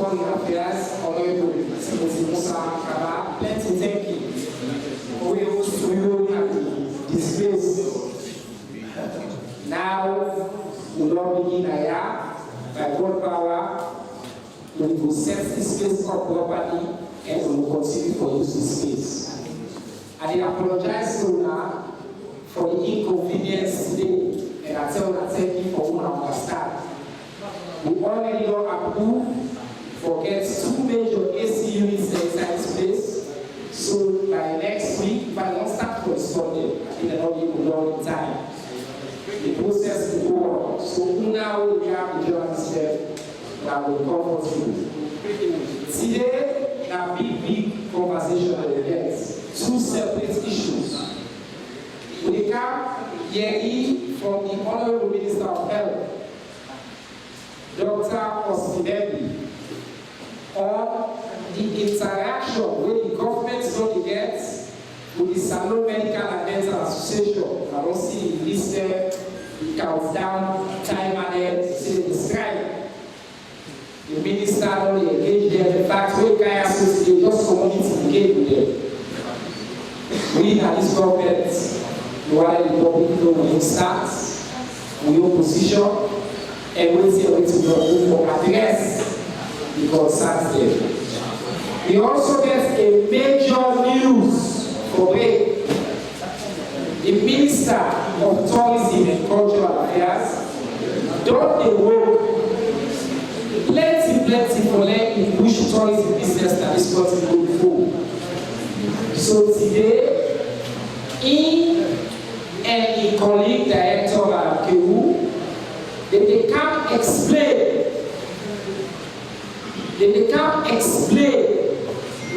Foreign Affairs, Honorable Musa Kaba, plenty thank you. We will have to disgrace. Now, we will begin by God power. We will set this space up properly and we will continue to use this space. I apologize to now for the inconvenience today, and I tell you thank you for what I understand. We already approved for getting 2 major AC units inside this place. So by next week, if I don't start to install them, I think I'll be long time. The process will go on. So now we have the journey step that will come for you. Today, there are big conversation at the event. 2 separate issues. We come here from the Honorable Minister of Health, Dr. Osinemi, on the interaction with the government going to get with the Salon Medical and Dental Association. I don't see the listed, it counts down, time ahead, see the strike. The minister only engaged them. In fact, we can associate just community engage with them. We at this government, while the public know when it starts, we opposition, and we see a way to go for address the concerns there. We also get a major news for me. The Minister of Tourism and Cultural Affairs don't they work plenty for letting push tourism business that is country going forward. So today, and a colleague director of KU, they can't explain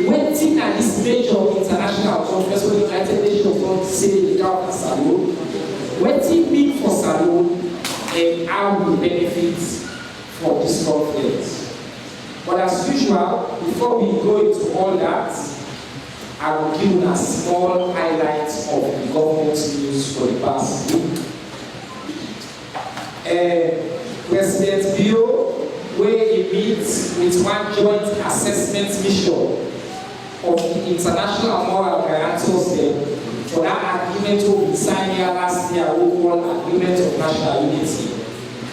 when thing at this major international conference with the United Nations don't say the government salon, when thing mean for salon and how we benefit from this conference. But as usual, before we go into all that, I will give you a small highlight of the government news for the past week. President Bio, where he meets with one joint assessment mission of the international moral guarantors there for that agreement we signed here last year, overall agreement of national unity.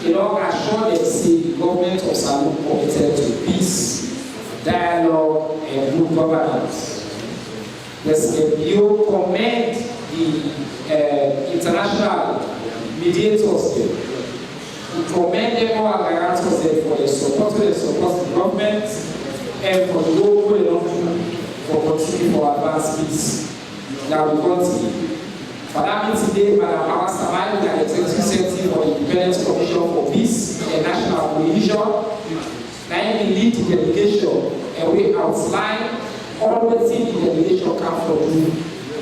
You know, assure them say the government of Salon committed to peace, dialogue, and good governance. President Bio commend the international mediators there. We commend them all guarantors there for the support the government and for the local and for continuing for advanced peace. Now we continue. For that meeting today, Madam Hawa Samai, the Executive Secretary for the Independent Commission for Peace and National Cohesion, now we lead the delegation and we outline all the things the delegation come from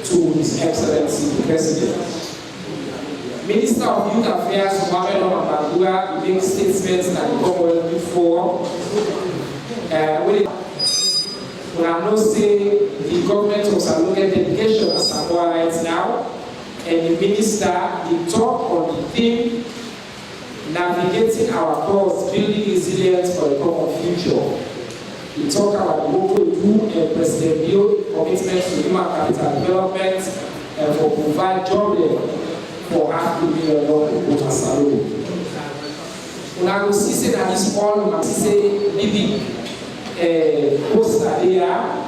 to His Excellency the President. Minister of Youth Affairs, Mohamed Omamadua, will make statements that the government before. We are not saying the government of Salon delegation as Samoa right now, and the minister, they talk on the theme navigating our course, building resilience for a common future. We talk about the local do and President Bio commitment to human capital development and for provide job for half a million people in Salon. We are going to see that this all we must say living poster there.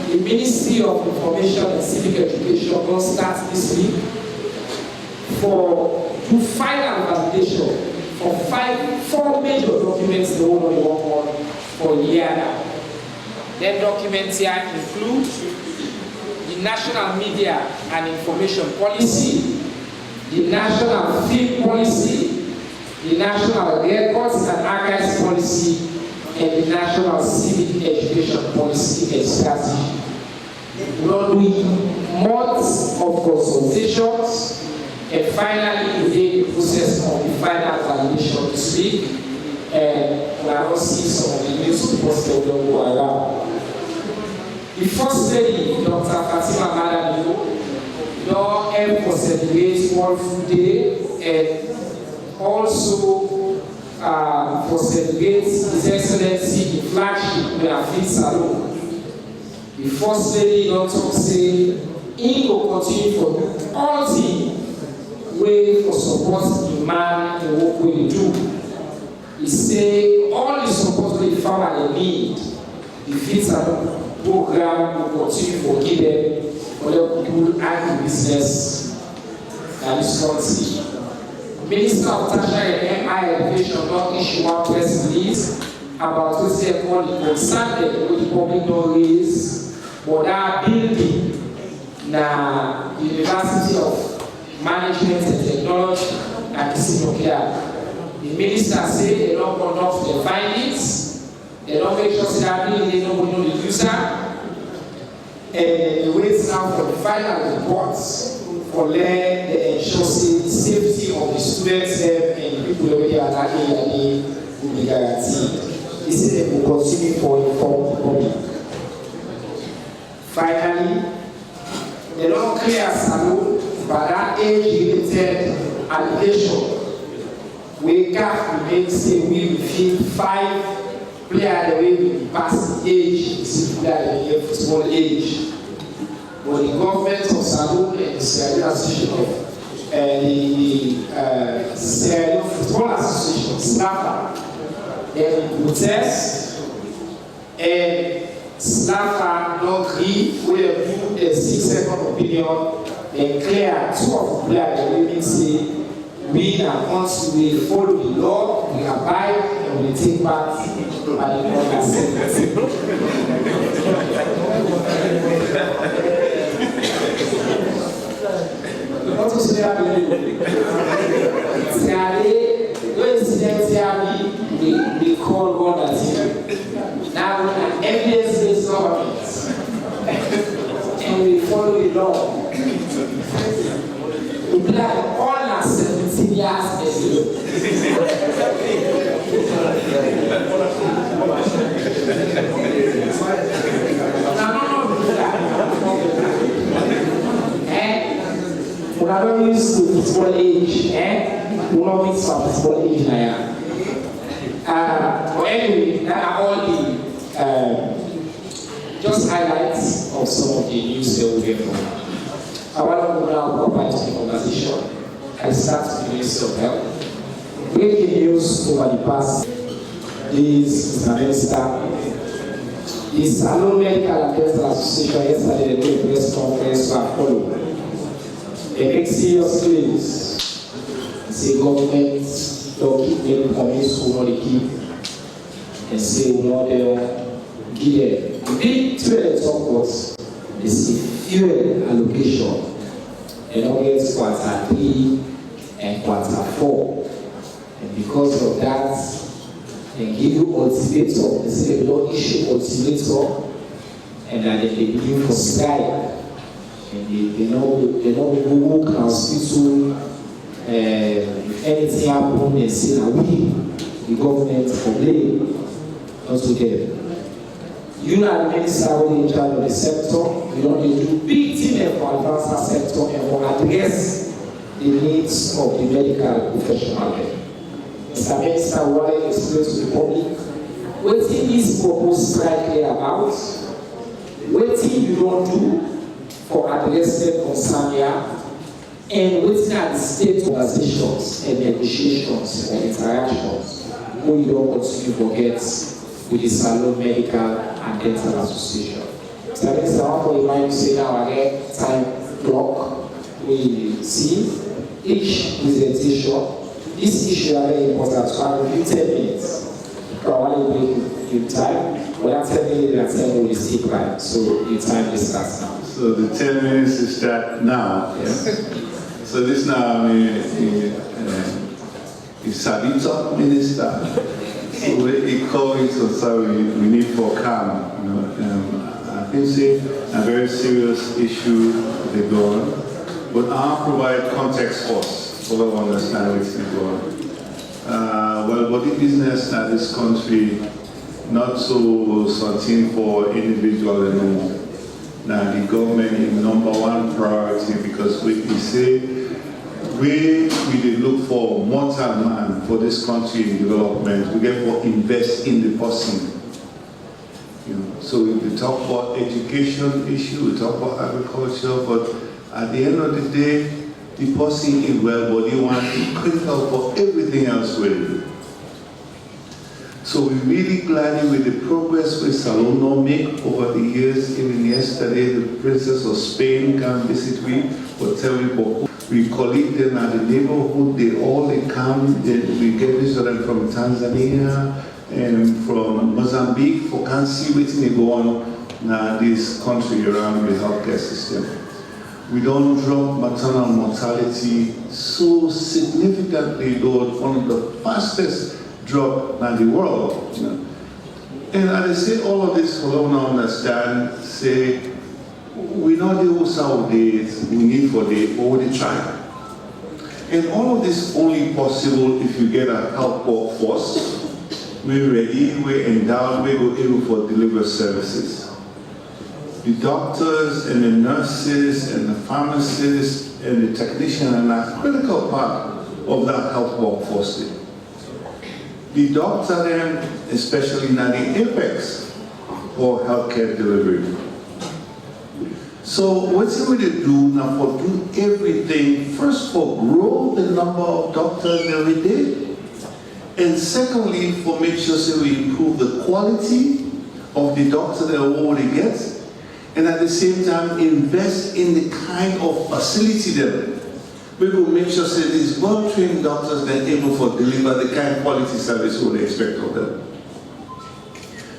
The Ministry of Information and Civic Education will start this week to final validation for 4 major documents they want to work on for a year now. Then documents here include the National Media and Information Policy, the National Film Policy, the National Records and Archives Policy, and the National Civic Education Policy and Strategy. Following months of consultations, and finally we the process of the final validation this week, and we are going to see some of the news reports that will go around. The First Lady, Dr. Fatima Madani, don't help us celebrate World Food Day and also for celebrate His Excellency the flagship with our fifth salon. The First Lady don talk say he go continue for all things wey for support the man in work wey dey do. He say all the support wey the farmer dey need, the fifth salon program will continue for give them for them to do agribusiness and this country. Minister of Tertiary and Higher Education don issue one press release about wetin dem call the concern dem wey the public don raise for that building na University of Management and Technology and Civic. The minister say they don conduct their findings, they don make sure say that building nobody know the user, and they wait now for the final reports for let they ensure say the safety of the students and the people already at that area will be guaranteed. They say they will continue for inform the public. Finally, they don't clear salon by that age-related allegation. We can't make say we feel 5 players the way we pass the age, the football age. But the government of Salon and the Sierra Leone Association of the Sierra Leone Football Association, SNAFA, they protest and SNAFA don't agree with the 6-second opinion and clear 2 of the players that we say we are once we follow the law, we abide and we take part in the What was the we call one that now an evidence-based government and we follow the law. We apply all our 17 years as you. We are not used to football age, we are not mixed for football age now. But anyway, that are all the just highlights of some of the news that we get from. I want to go now proper to the conversation. I start with the Minister of Health. Breaking news over the past days, Mr. Minister. The Salon Medical and Dental Association yesterday they did a press conference to follow. They make serious claims. Say government don't keep them promise who not keep and say we not give them. The big 2 talk was they say fuel allocation. They don't get quarter 3 and quarter 4. And because of that, they give you ultimatum. They say they don't issue ultimatum and then they begin for strike. And they know who can hospital if anything happen, they say that we, the government, for blame, not together. You know the minister in charge of the sector, you don't need to do big things for advance our sector and for address the needs of the medical professional. Mr. Minister, what I explain to the public, what is proposed strike about, what you don't do for addressing concern here, and within the state conversations and negotiations and interactions, who you don't continue to forget with the Salon Medical and Dental Association. So this is how we might say now again, time clock. We see each presentation. This issue is very important. So I will give 10 minutes. Probably will give time. But that 10 minutes and 10 will stick by. So the time is starts now. So the 10 minutes is start now. Yes. So this now the Sabita minister. So he called it so we need for calm. You know, I think it's a very serious issue they go on. But I'll provide context first so we understand what's going on. Well, body business in this country not so something for individual anymore. Now the government is #1 priority because we say we dey look for mortal man for this country in development. We get for invest in the person. You know, so we talk about education issue, we talk about agriculture, but at the end of the day, the person is well, but you want to critical for everything else we do. So we're really glad with the progress we Salono make over the years. Even yesterday, the Princess of Spain came visit we, but tell me, we collect them at the neighborhood, they come, we get visited from Tanzania and from Mozambique for can see what they go on now this country around the healthcare system. We don't drop maternal mortality so significantly, though one of the fastest drop in the world. You know. And I say all of this for them to understand, say, we know the whole days we need for the all the time. And all of this only possible if you get a health workforce. We're ready, we're endowed, we're able for deliver services. The doctors and the nurses and the pharmacists and the technicians are a critical part of that health workforce. The doctor then, especially now the apex for healthcare delivery. So what we do now for do everything, first for grow the number of doctors that we did, and secondly for make sure so we improve the quality of the doctor that we already get, and at the same time invest in the kind of facility that we will make sure that these well-trained doctors that are able to deliver the kind of quality service we expect of them.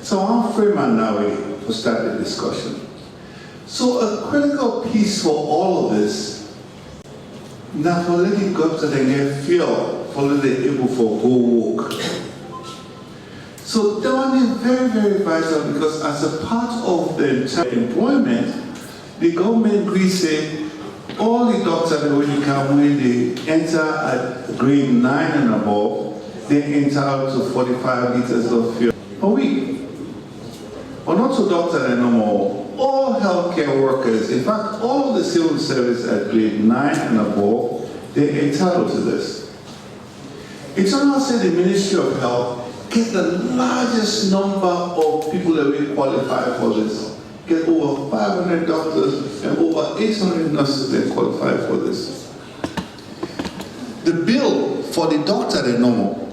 So I'll frame it now to start the discussion. So a critical piece for all of this, now for letting doctors and get feel for letting able for go work. So that one is very, very vital because as a part of the entire employment, the government agrees say all the doctors that when you come when they enter at grade 9 and above, they enter up to 45 liters of fuel a week. But not to doctors anymore. All healthcare workers, in fact, all of the civil service at grade 9 and above, they're entitled to this. It turns out that the Ministry of Health get the largest number of people that will qualify for this. Get over 500 doctors and over 800 nurses that qualify for this. The bill for the doctor they normal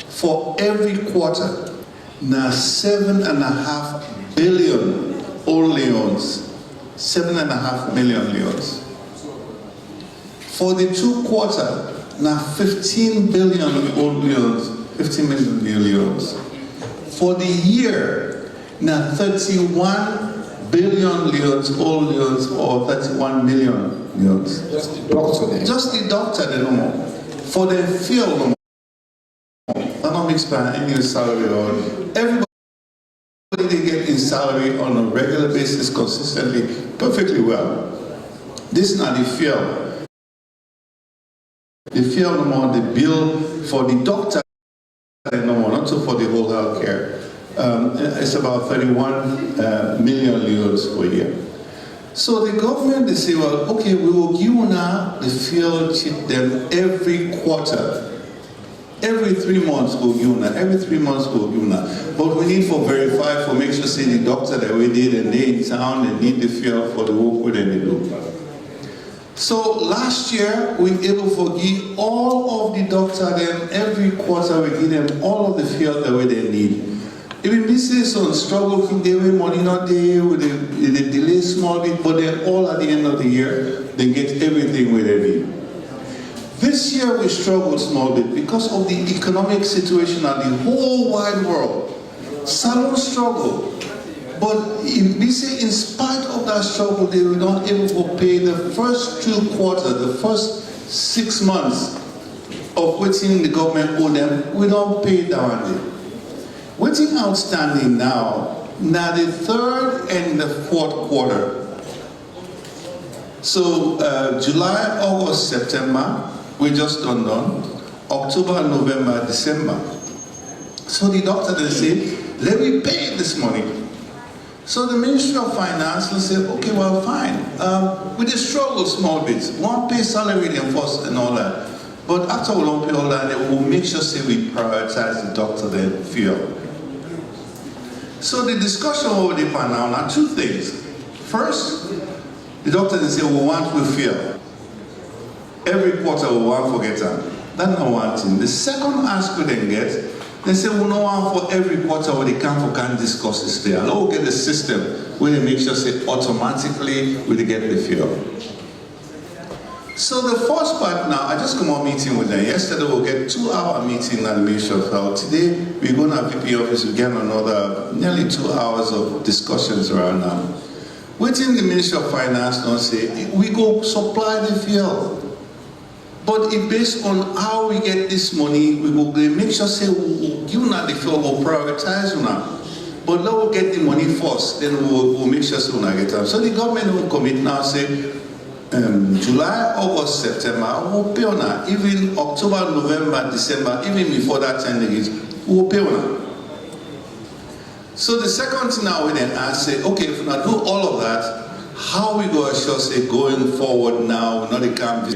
for every quarter now 7.5 billion old leones, 7.5 million leones. For the 2 quarters, now 15 billion old leones, 15 million leones. For the year, now 31 billion leones, old leones, or 31 million leones. Just the doctor. Just the doctor, they no more. For the field, no more. I'm not mixed by any salary or everybody. They get in salary on a regular basis consistently, perfectly well. This is not the field. The field no more, the bill for the doctor no more, not so for the whole healthcare. It's about 31 million euros per year. So the government, they say, well, okay, we will give you now the field cheat them every quarter. Every 3 months we'll give you now. Every 3 months we'll give you now. But we need to verify for make sure say the doctor that we did and they in town and need the field for the work that they do. So last year we able to give all of the doctor them every quarter we give them all of the field that they need. Even this is on struggle king they way money not there with the delay small bit, but then all at the end of the year they get everything where they need. This year we struggled small bit because of the economic situation of the whole wide world. Salon struggled. But we say in spite of that struggle, they were not able to pay the first 2 quarters, the first 6 months of waiting the government owed them. We don't pay that one. Waiting outstanding now the 3rd and the 4th quarter. So July, August, September, we just done. October, November, December. So the doctor then said, let me pay this money. So the Ministry of Finance will say, okay, well, fine. We just struggle small bits. We won't pay salary them first and all that. But after we don't pay all that, then we'll make sure say we prioritize the doctor then field. So the discussion over the panel are two things. First, the doctors say, we want to field. Every quarter we want to forget that. That's not one thing. The second ask we then get, they say, we no one for every quarter where they can discuss this there. And we'll get the system where they make sure say automatically we get the field. So the first part now, I just come on meeting with them. Yesterday we'll get 2-hour meeting at the Ministry of Health. Today we're going to VP office, we get another nearly 2 hours of discussions around now. Within the Ministry of Finance now say, we go supply the field. But if based on how we get this money, we will make sure say we'll give not the field, we'll prioritize now. But now we'll get the money first, then we'll make sure say we'll not get time. So the government will commit now say, July, August, September, we'll pay on that. Even October, November, December, even before that 10 days, we'll pay on that. So the second thing now we then ask, say, okay, if we now do all of that, how we go assure say going forward now, not the camp.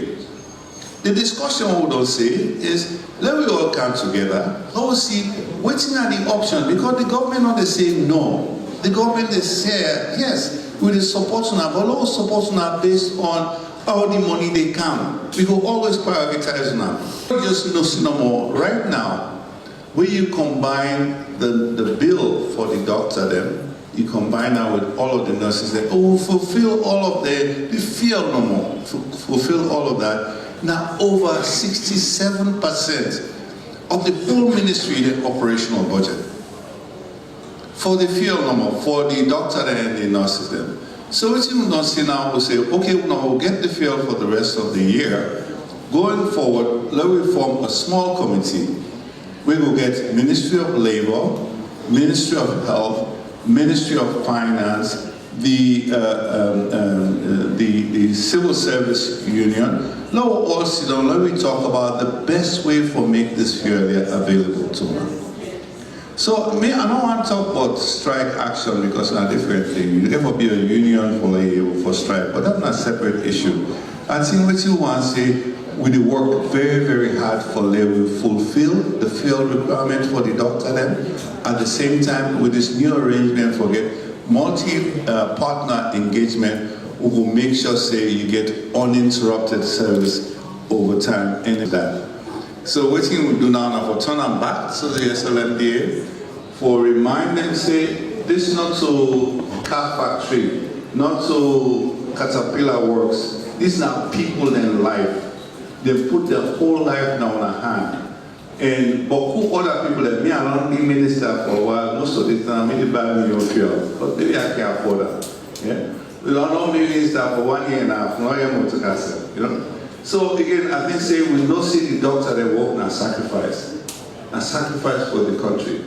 The discussion we don't say is, let we all come together, let us see what's are the options, because the government not they say no. The government they say yes. With the support now, but all support now based on how the money they come. We will always prioritize now. Just no more. Right now, when you combine the bill for the doctor, then you combine that with all of the nurses, that fulfill all of the field no more. Fulfill all of that. Now over 67% of the whole ministry, the operational budget. For the field number, for the doctor and the nurses then. So what you not see now, we'll say, okay, now we'll get the field for the rest of the year. Going forward, let me form a small committee. We will get Ministry of Labor, Ministry of Health, Ministry of Finance, the Civil Service Union. Now we'll all sit down, let me talk about the best way for make this field available to them. So I don't want to talk about strike action because it's a different thing. You never be a union for strike, but that's not a separate issue. I think what you want to say, we work very, very hard for labor to fulfill the field requirement for the doctor then. At the same time, with this new arrangement for get multi-partner engagement, we will make sure say you get uninterrupted service over time and that. So what we do now for turn them back to the SLMDA for remind them say this not to car factory, not to Caterpillar works. These are people in life. They put their whole life now on a hand. And but who other people like me, I don't be minister for a while, most of the time, maybe buy me your fuel. But maybe I can afford that. Yeah? We don't know me minister for 1 year and a half, no year more to castle, you know. So again, I think say we don't see the doctor that work and sacrifice for the country.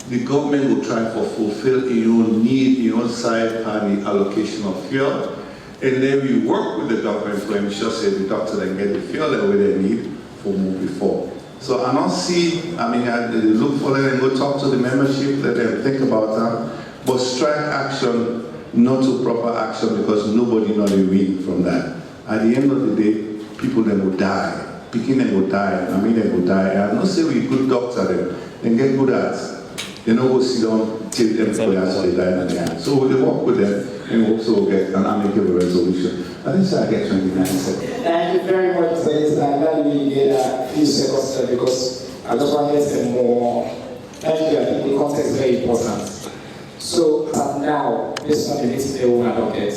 The government will try to fulfill your need, your side and the allocation of fuel. And then we work with the government to ensure say the doctor then get the fuel that they need for move before. So I don't see, I look for them and go talk to the membership, let them think about that. But strike action, not to proper action because nobody knows the win from that. At the end of the day, people then will die. Picking them will die. They will die. I'm not saying we good doctor them. Then get good at. They know we'll sit down, take them for that so they die in the end. So we'll work with them and also get an amicable resolution. I think so I get 29 seconds. Thank you very much for this. I'm glad we get a few seconds there because I just want to get some more. Thank you. I think the context is very important. So now, based on the next day, we don't get.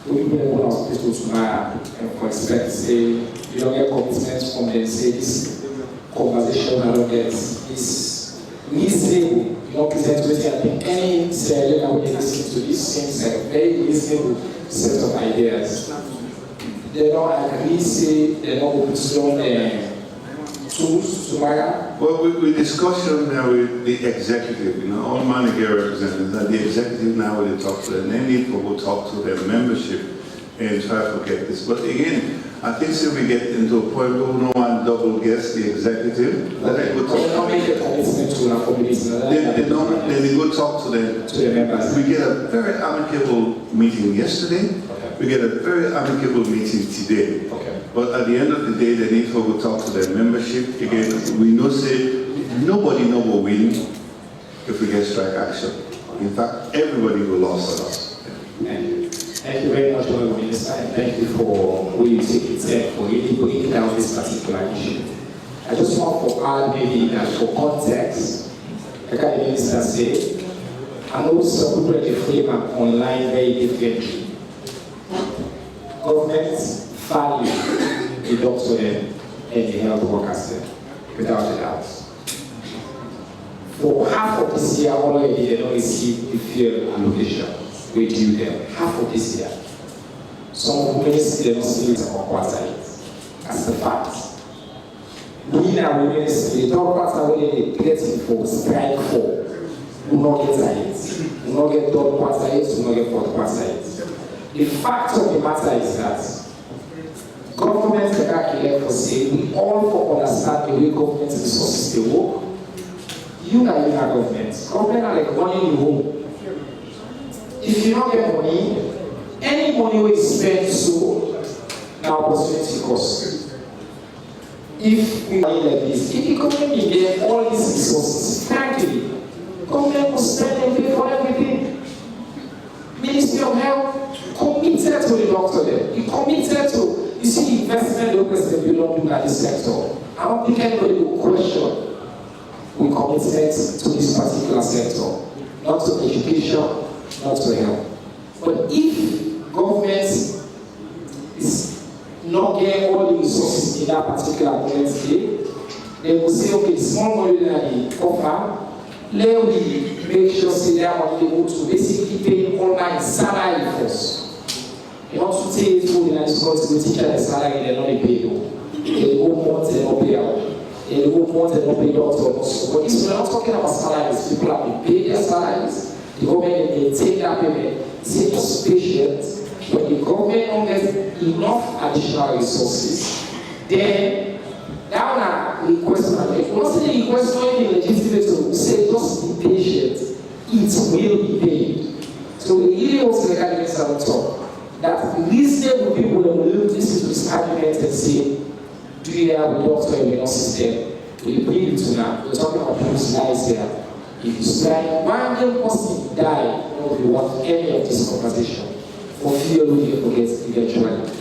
We people in one hospital tomorrow and for expect say you don't get commitments from them, say this conversation I don't get is reasonable, you don't present with I think any scenario that we listen to this seems like a very reasonable set of ideas. They don't agree, say they don't put on tools tomorrow. Well, we discussion now with the executive, all manager representatives, and the executive now when they talk to them, they need to go talk to their membership and try to get this. But again, I think so we get into a point where no one double guess the executive. Then they go talk then they go talk to the members. We get a very amicable meeting yesterday. We get a very amicable meeting today. But at the end of the day, they need to go talk to their membership. Again, we know say nobody know we're winning if we get strike action. In fact, everybody will lose on us. Thank you very much, Honorable Minister, and thank you for who you take it for really breaking down this particular issue. I just want to add maybe that for context, like the Minister said, and also put the framework online very differently. Governments value the doctor and the health workers there, without a doubt. For half of this year already, they don't receive the fuel allocation. We do them half of this year. Some ministers they don't see it or quarter it. That's the fact. We now ministry, the third quarter when they get for strike for, we not get it. We not get third quarter it, we not get fourth quarter it. The fact of the matter is that government calculate for say we all for understand the way government resources they work. You are government. Government are like money in the home. If you don't get money, any money we spend so now opportunity cost. If we are like this, if the government get all these resources, frankly, government will spend and pay for everything. Ministry of Health committed to the doctor there. He committed to, you see, investment the president belong to that sector. I don't think anybody will question we committed to this particular sector, not to education, not to health. But if government is not getting all the resources in that particular government state, they will say, okay, small money that they offer, let me make sure say they are able to basically pay online salary first. You want to take it food in this country, the teacher the salary, they're not paid. They go months and not pay out. They go months and not pay doctor also. But if we're not talking about salaries, people have been paid their salaries. The government maintain that payment, say just patient, but the government don't get enough additional resources, then that one request we're not saying the request not even legitimate to say just be patient, it will be paid. So we really also the academics on top that reasonable people that will listen to this argument and say, do you have a doctor in your system? We bring it to now. We're talking about people's lives there. If you strike, one young person die, we want any of this conversation. For fear we forget eventually.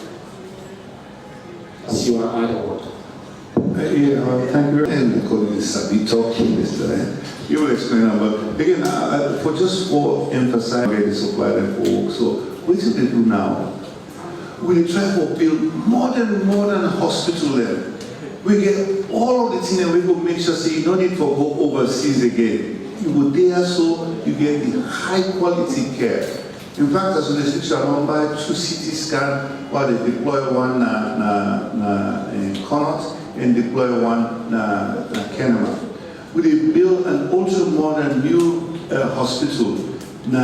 As you are add a word. Thank you. And because it's a bit talking, Mr. You will explain about again for just for emphasizing where the supply and for work. So what do they do now? We try to build modern hospital there. We get all of the things and we will make sure so you don't need to go overseas again. You go there so you get the high quality care. In fact, as the restriction on by 2 CT scan, while they deploy one in Connaught and deploy one in Kenema. We build an ultra-modern new hospital in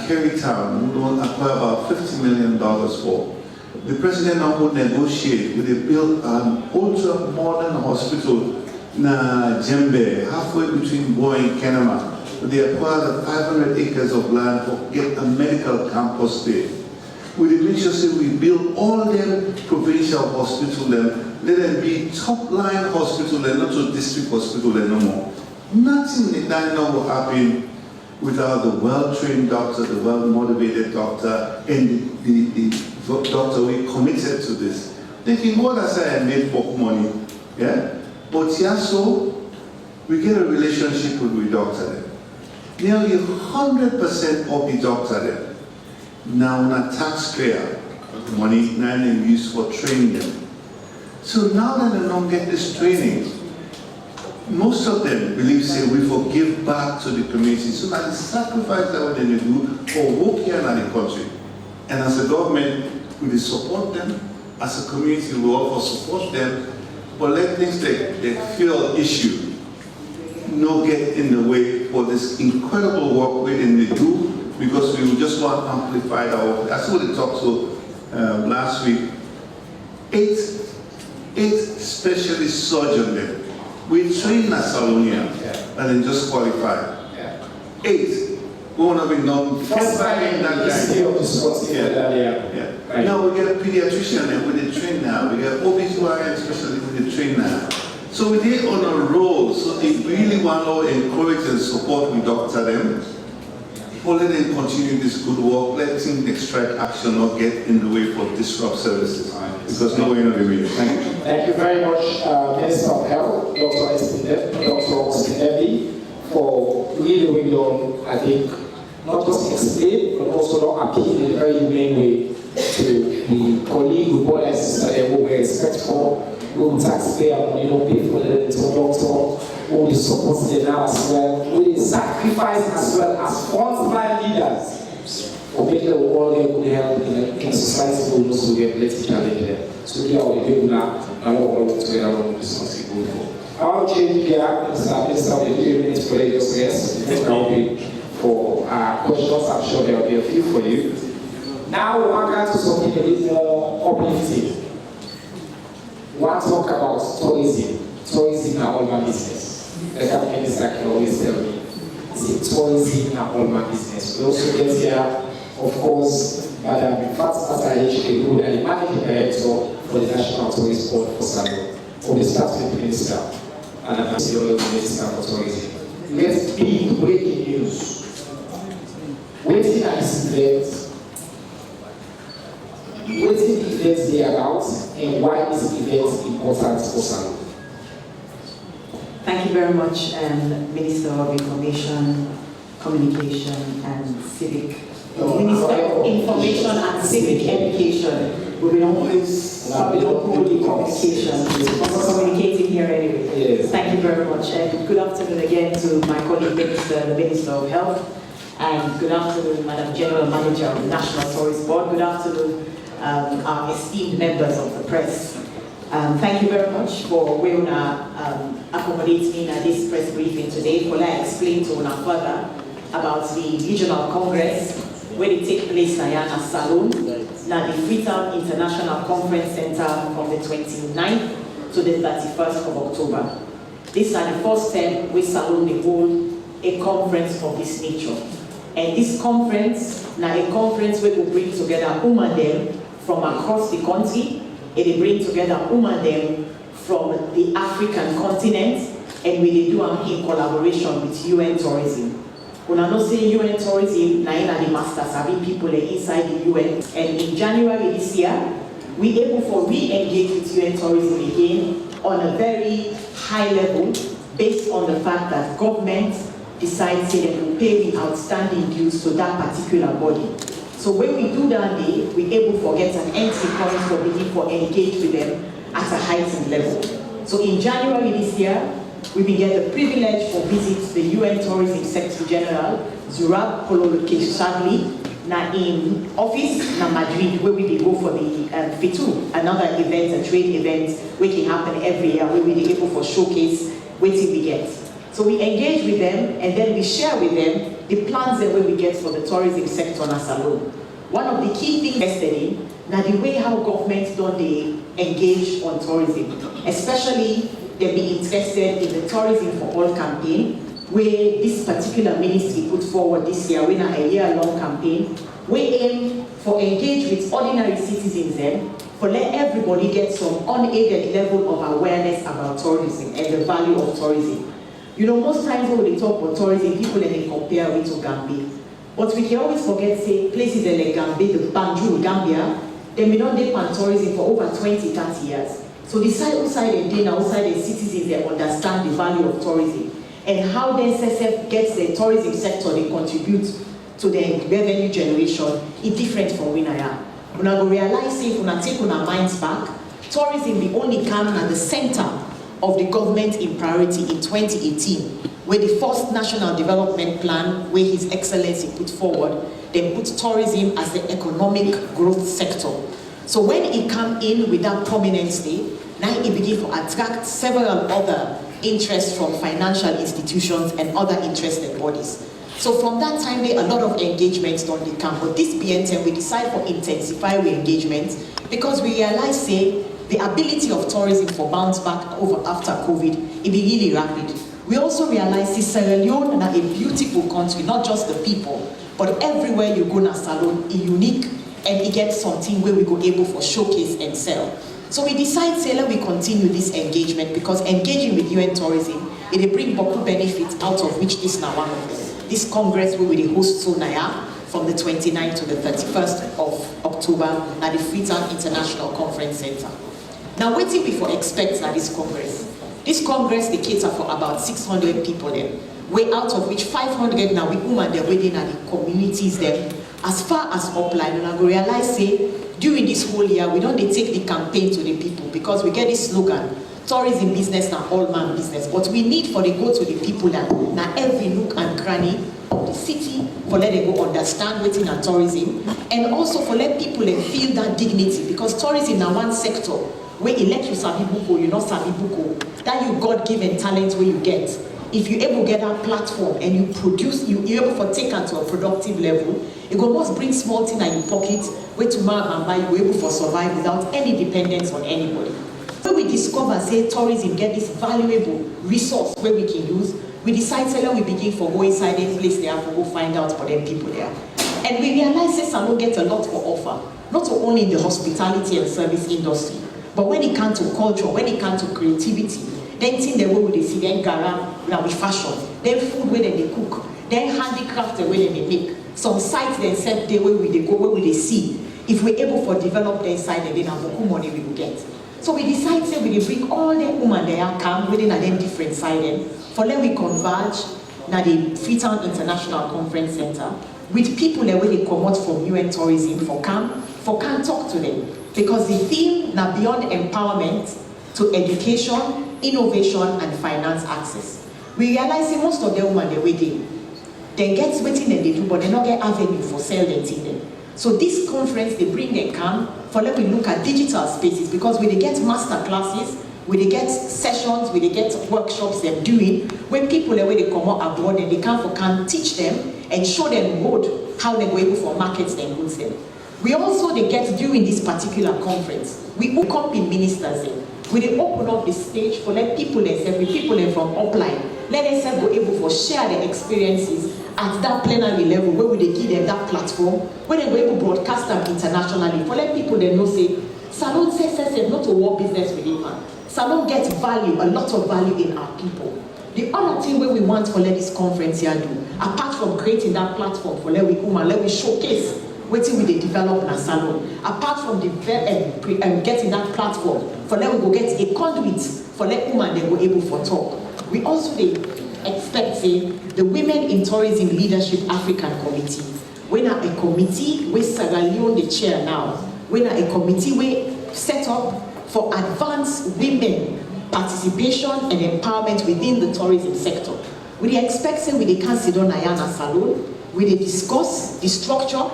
Kerrytown. We will acquire about $50 million for. The president now will negotiate. We build an ultra-modern hospital in Jembe, halfway between Boy and Kenema. They acquire the 500 acres of land to get a medical campus there. We make sure that we build all them provincial hospitals, let them be top-line hospital and not just district hospital no more. Nothing in that will happen without the well-trained doctor, the well-motivated doctor, and the doctor we committed to this. Thinking, what I say I made for money, yeah? But yeah, so we get a relationship with the doctor there. Nearly 100% of the doctor there now a taxpayer money now they use for training them. So now that they don't get this training, most of them believe say we forgive back to the community. So that the sacrifice that they do for work here in the country. And as a government, we will support them. As a community, we will also support them. But let things like the fuel issue not get in the way for this incredible work we do, because we will just want to amplify our work. That's what they talked to last week 8 specialist surgeons there. We train at Salonia and then just qualify. 8. We want to be known First time in that the history of this Right. Now we get a pediatrician and we train now. We get OBGYN specialist with the train now. So we did on a roll. So they really want to encourage and support we doctor them. But let them continue this good work. Let them extract action, not get in the way for disrupt services. Because no way in the way. Thank you. Thank you very much, Minister of Health, Dr. Ostinevi, for really on, I think, not just explain, but also not appeal in a very humane way to the colleague, who brother and sister there who were respectful, who taxpayer money, don't pay for the doctor, who is supposed to now as well, who is sacrifice as well as frontline leaders for making the world good health in society who knows to get politically there. So we are the people now, and we're all together on this responsibility for. I want to change gear, Minister of the 3 minutes for Lagos, yes, for questions. I'm sure there will be a few for you. Now we want to go to something a bit more uplifting. We want to talk about tourism. Tourism and all my business. The Cabinet Minister can always tell me, it's tourism and all my business. We also get here, of course, Madam Fatima HK, who is the Managing Director for the National Tourist Board for Salon. We'll start with the Minister, and I'm the Minister for Tourism. Let's be breaking news. Waiting at this event, waiting the events they are about, and why this event is important for Salon. Thank you very much, Minister of Information, Communication and Civic. Minister of Information and Civic Education. We don't hold the communication. We're communicating here anyway. Yes. Thank you very much. And good afternoon again to my colleague Minister, the Minister of Health. And good afternoon, Madam General Manager of the National Tourist Board. Good afternoon, our esteemed members of the press. Thank you very much for accommodating me at this press briefing today. For I explain to una further about the Regional Congress where it takes place at Salon, now the Freetown International Conference Center from the 29th to the 31st of October. This is the first time we Salon they hold a conference of this nature. And this conference, now a conference where we bring together women from across the country, and they bring together women from the African continent, and we do them in collaboration with UN Tourism. When I know say UN Tourism, now the masters having people inside the UN, and in January this year, we able to re-engage with UN Tourism again on a very high level, based on the fact that government decides they will pay the outstanding dues to that particular body. So when we do that day, we're able to get an entry point for beginning to engage with them at a heightened level. So in January this year, we will get the privilege to visit the UN Tourism Secretary General, Zurab Pololokeshagli, now in office, na Madrid, where we go for the FITU, another event, a trade event, which can happen every year, where we be able to showcase what we get. So we engage with them, and then we share with them the plans that we get for the tourism sector in Salon. One of the key things invested in, now the way how governments don't they engage on tourism, especially they be interested in the Tourism for All campaign, where this particular ministry put forward this year, when a year-long campaign, we aim for engage with ordinary citizens then, for let everybody get some unaided level of awareness about tourism and the value of tourism. You know, most times when we talk about tourism, people then compare it to Gambia. But we can always forget, say, places like Gambia, the Banjul, Gambia, they may not depend tourism for over 20, 30 years. So the side outside and then outside the citizens, they understand the value of tourism and how the SSF gets the tourism sector, they contribute to the revenue generation is different from when I am. When I go realize, if we take our minds back, tourism will only come at the center of the government in priority in 2018, where the first National Development Plan, where His Excellency put forward, they put tourism as the economic growth sector. So when it came in with that prominence day, now it began to attract several other interests from financial institutions and other interested bodies. So from that time, there a lot of engagements don't they come. But this BNTM, we decide to intensify our engagement because we realize, say, the ability of tourism for bounce back over after COVID, it be really rapid. We also realize Sierra Leone is a beautiful country, not just the people, but everywhere you go na salon, it's unique and it gets something where we go able for showcase and sell. So we decide, say, let we continue this engagement because engaging with UN tourism, it bring beaucoup benefits out of which this now one of them. This Congress we will host so now from the 29th to the 31st of October at the Freetown International Conference Center. Now waiting before expect at this Congress. This Congress, they cater for about 600 people there. Way out of which 500 now we women they're waiting at the communities there. As far as upline, and I go realize say, during this whole year, we don't take the campaign to the people because we get this slogan, tourism business now all man business. But we need for they go to the people that now every nook and cranny of the city for let them go understand what's in tourism and also for let people feel that dignity because tourism now one sector where you let you sabi buko, you not sabi buko, that you God-given talent where you get. If you're able to get that platform and you produce, you're able to take it to a productive level, it will almost bring small thing in your pocket where tomorrow and buy you're able to survive without any dependence on anybody. So we discover, say, tourism get this valuable resource where we can use, we decide, say, we begin for go inside any place there for go find out for them people there. And we realize that Salon get a lot for offer, not only in the hospitality and service industry, but when it comes to culture, when it comes to creativity, then thing the way they see, then garam, with fashion, then food where they cook, then handicraft the way they make. Some sites they set the way they go, where they see. If we're able to develop their side, then have more money we will get. So we decide say we bring all the women there come within a them different side for let we converge na the Freetown International Conference Center with people that where they come out from UN tourism for come talk to them. Because the theme now beyond empowerment to education, innovation, and finance access. We realize that most of the women they're waiting. They get waiting and they do, but they don't get avenue for selling them. So this conference, they bring them come for let me look at digital spaces because we they get master classes, we they get sessions, we they get workshops they're doing, when people where they come out abroad and they can teach them and show them road how they go able for markets their goods them. We also they get during this particular conference, we hook up in ministers we they open up the stage for let people themselves, people from upline, let themselves go able for share their experiences at that plenary level where we they give them that platform, where they go able to broadcast them internationally for let people they know say, Salon says not a war business with it, man. Salon gets value, a lot of value in our people. The other thing where we want for let this conference here do, apart from creating that platform for let we showcase waiting with the development salon. Apart from the getting that platform for let we go get a conduit for let women they go able for talk. We also they expect say the Women in Tourism Leadership African Committee. When a committee with Sierra Leone the chair now. When a committee we set up for advanced women participation and empowerment within the tourism sector. We expect say we can sit on Ayana Salon. We discuss the structure.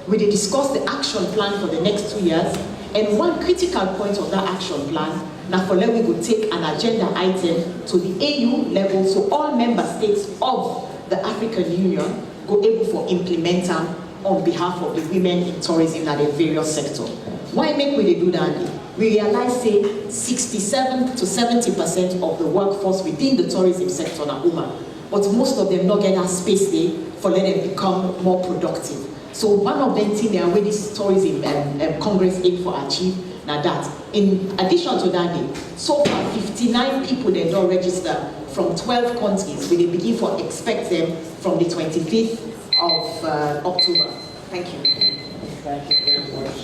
We discuss the action plan for the next 2 years, and one critical point of that action plan, now for let we go take an agenda item to the AU level, so all member states of the African Union go able for implement them on behalf of the women in tourism at the various sectors. Why make we do that? We realize say 67 to 70% of the workforce within the tourism sector are women, but most of them not get that space there for let them become more productive. So one of them things there where this tourism Congress aim for achieve now that. In addition to that, so far 59 people they don't register from 12 countries. We begin for expect them from the 25th of October. Thank you. Thank you very much.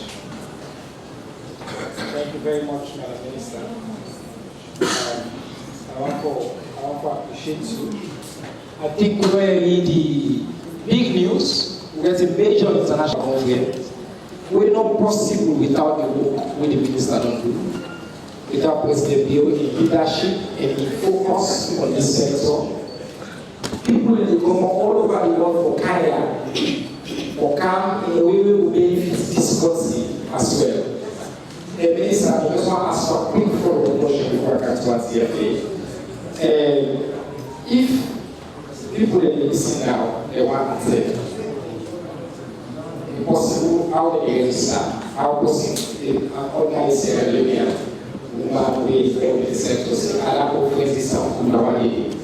Thank you very much, Madam Minister. I want to appreciate you. I think really the big news. We get a major international conference. We're not possible without the work with the minister don't do. Without President Bill in leadership and in focus on this sector. People will come all over the world for Kaya, for come in a way we will benefit this country as well. The minister, I just want to ask for a quick follow-up question before I come to our CFA. If people are listening now, they want to say, possible how before they register, how person organize Sierra Leone, woman with the sectors, other conferences and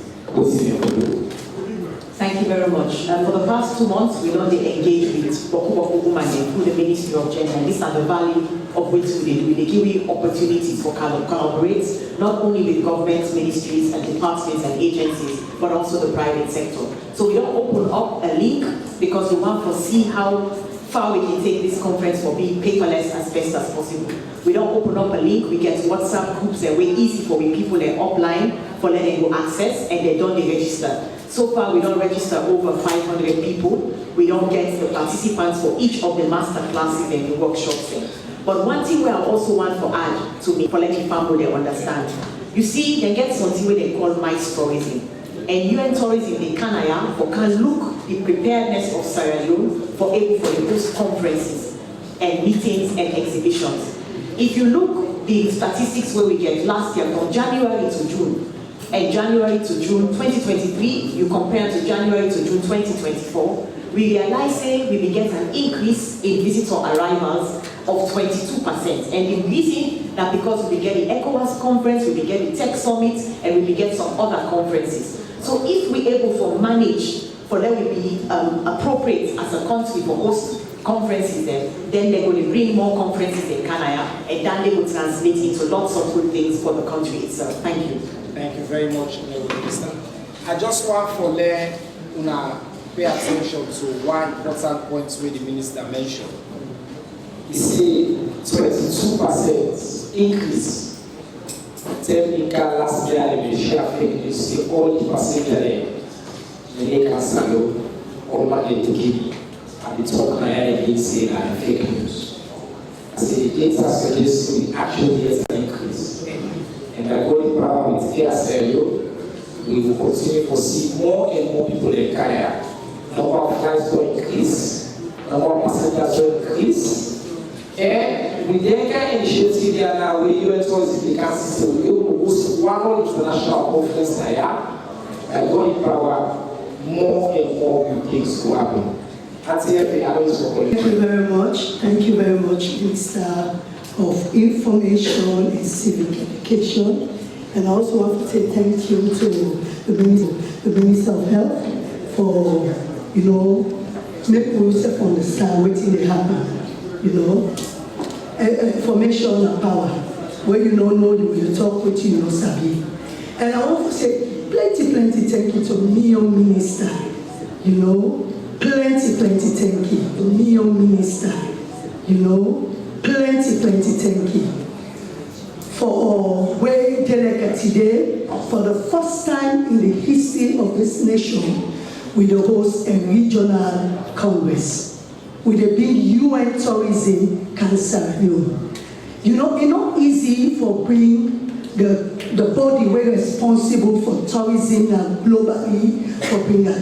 Thank you very much. For the past 2 months, we know they engage with Boku Women through the Ministry of Gender, and these are the value of what they do. They give you opportunities for collaborate, not only with government ministries and departments and agencies, but also the private sector. So we don't open up a link because we want to see how far we can take this conference for being paperless as best as possible. We don't open up a link, we get WhatsApp groups and way easy for people they're offline for letting go access and they don't register. So far we don't register over 500 people. We don't get the participants for each of the master classes and the workshops there. But one thing we also want to add to me, for letting family they understand. You see, they get something where they call MICE tourism. And UN tourism in Canada can look the preparedness of Sierra Leone for the host conferences and meetings and exhibitions. If you look the statistics where we get last year from January to June, and January to June 2023, you compare to January to June 2024, we realize we get an increase in visitor arrivals of 22%. And the reason that because we get the ECOWAS conference, we get the Tech Summit, and we get some other conferences. So if we're able to manage for that will be appropriate as a country for host conferences then they're going to bring more conferences in Canada, and then they will translate into lots of good things for the country itself. Thank you. Thank you very much, Minister. I just want to let una pay attention to one important point where the Minister mentioned. He said 22% increase. Technical last year, the share fake news, the only passenger they can sell all money to give. And the talk against say that fake news. I say the data suggests we actually get an increase. And by going power with ASLU, we will continue to see more and more people in Canada. Number of flights will increase, number of passengers will increase. And with the initiative there now, where UN tourism can system, we will host one international conference there. By going power, more and more good things will happen. Thank you very much. Thank you very much, Minister of Information and Civic Education. And I also want to say thank you to the Minister of Health for, making yourself understand what they happen. Information and power. Where you don't know, you talk with you, sabi. And I want to say plenty thank you to Leone Minister. Plenty thank you to Leone Minister. Plenty thank you for where delegate today, for the first time in the history of this nation, we will host a regional congress with a big UN tourism cancer. It's not easy for bring the body we're responsible for tourism and globally for bring a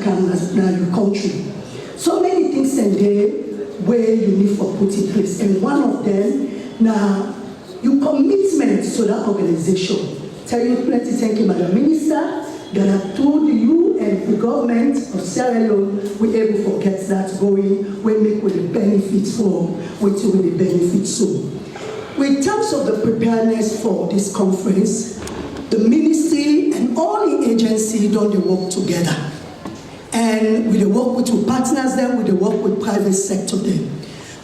country. So many things in there where you need for put in place, and one of them now your commitment to that organization. Tell you plenty thank you, Madam Minister, that I told you and the government of Sierra Leone we able to get that going, we make with the benefits for, with the benefits so. In terms of the preparedness for this conference, the ministry and all the agencies don't they work together. And we work with partners then, we work with private sector then.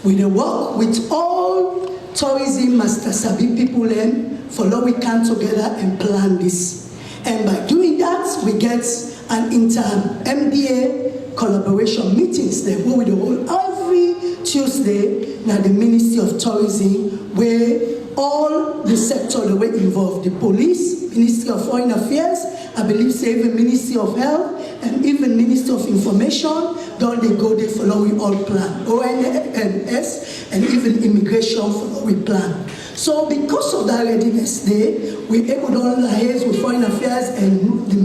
We work with all tourism master sabi people then, follow we come together and plan this. And by doing that, we get an inter-MDA collaboration meetings there, where we hold every Tuesday now the Ministry of Tourism, where all the sector that were involved, the police, Ministry of Foreign Affairs, I believe say even Ministry of Health, and even Ministry of Information, don't they go there following all plan, ONS, and even immigration following plan. So because of that readiness there, we're able to liaise with Foreign Affairs and the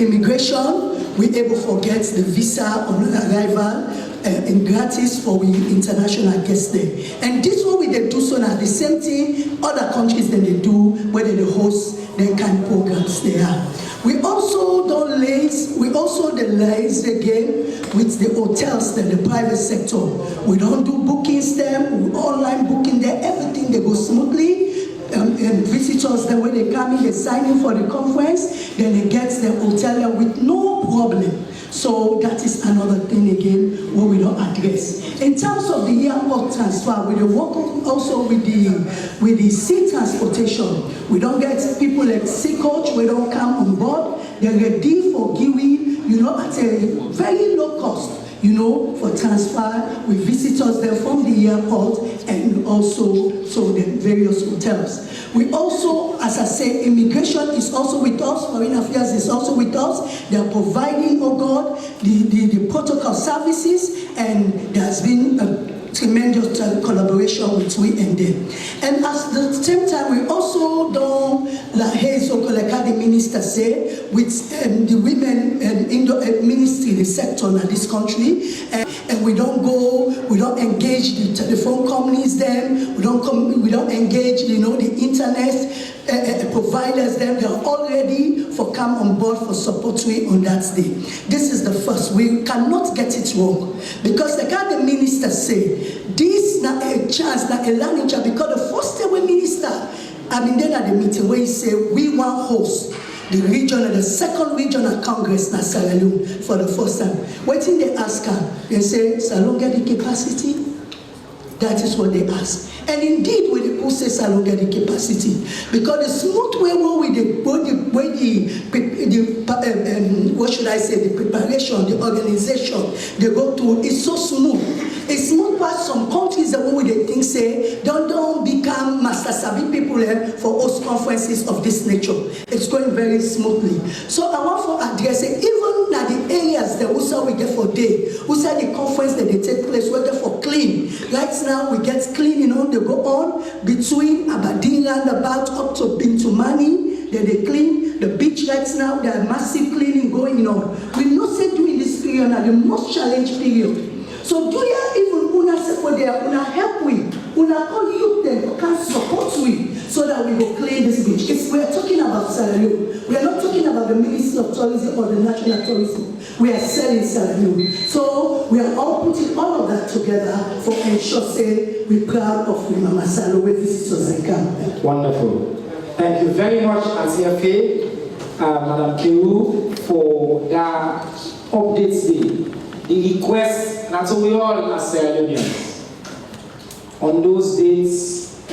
immigration, we're able to get the visa on arrival and gratis for we international guests there. And this one we they do so now the same thing other countries that they do whether they host their kind of programs there. We also don't lace, we also lace the game with the hotels and the private sector. We don't do bookings there, we online booking there, everything they go smoothly. And visitors, then when they come in, they sign in for the conference, then they get the hotel with no problem. So that is another thing again what we don't address. In terms of the airport transfer, we work also with the sea transportation. We don't get people like sea coach, we don't come on board. They're ready for giving, at a very low cost, for transfer with visitors there from the airport and also so the various hotels. We also, as I say, immigration is also with us, foreign affairs is also with us. They are providing, the protocol services, and there has been a tremendous collaboration between and them. And at the same time, we also don't, like the minister say, with the women in the ministry, the sector in this country, and we don't engage the telephone companies them, we don't engage, the internet providers them. They are all ready for come on board for support on that day. This is the first. We cannot get it wrong because like how the minister say, this is not a chance, not a learning chance, because the first day when minister, then at the meeting where he say we want host the second regional congress na Sierra Leone for the first time. What did they ask her? They say, Salon get the capacity? That is what they ask. And indeed, when the say Salon get the capacity, because the smooth way what should I say, the preparation, the organization they go through is so smooth. It's smooth past some countries that when they think say don't become master savvy people for host conferences of this nature. It's going very smoothly. So I want to address it, even at the areas that we get for day, the conference that they take place, we get for clean. Right now we get clean, they go on between Aberdeen roundabout up to Bintumani, then they clean the beach right now. There are massive cleaning going on. We know say during this period are the most challenged period. So do you even una support there, una help with, una call youth then can support with so that we will clean this beach. We are talking about Sierra Leone. We are not talking about the Ministry of Tourism or the National Tourism. We are selling Sierra Leone. So we are all putting all of that together for ensure say we're proud of Mama Salo where visitors they come. Wonderful. Thank you very much, Auntie Madam Keru, for that update today. The request, not so we all as Sierra Leoneans, on those dates,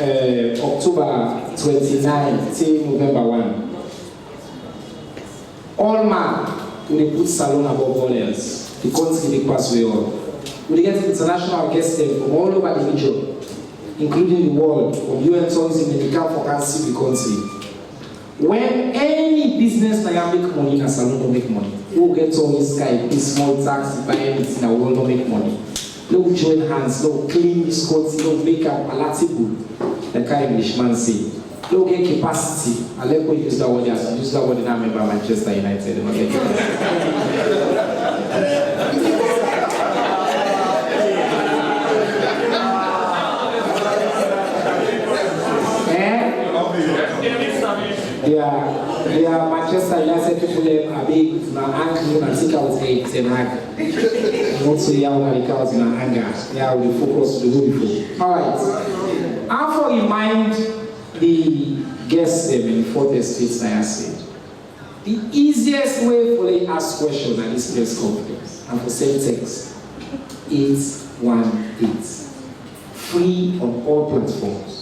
October 29 till November 1, all man will put Salon above all else. The country they pass we all. We get international guests from all over the region, including the world, from UN tourism, and they come for can see the country. When any business that make money, a salon don't make money. Who get all this guy, pay small tax, buy anything, that will not make money. No join hands, no clean this country, no make up palatable. The kind of Englishman say. No get capacity. I let go use that word in I remember Manchester United. They are Manchester United people are big now angry and think I was 8 and not so young and I was in anger. Yeah, we focus on the beautiful. Alright. After remind the guests them in 4th Estate I said. The easiest way for them to ask questions at this press conference and for send text 818. Free on all platforms.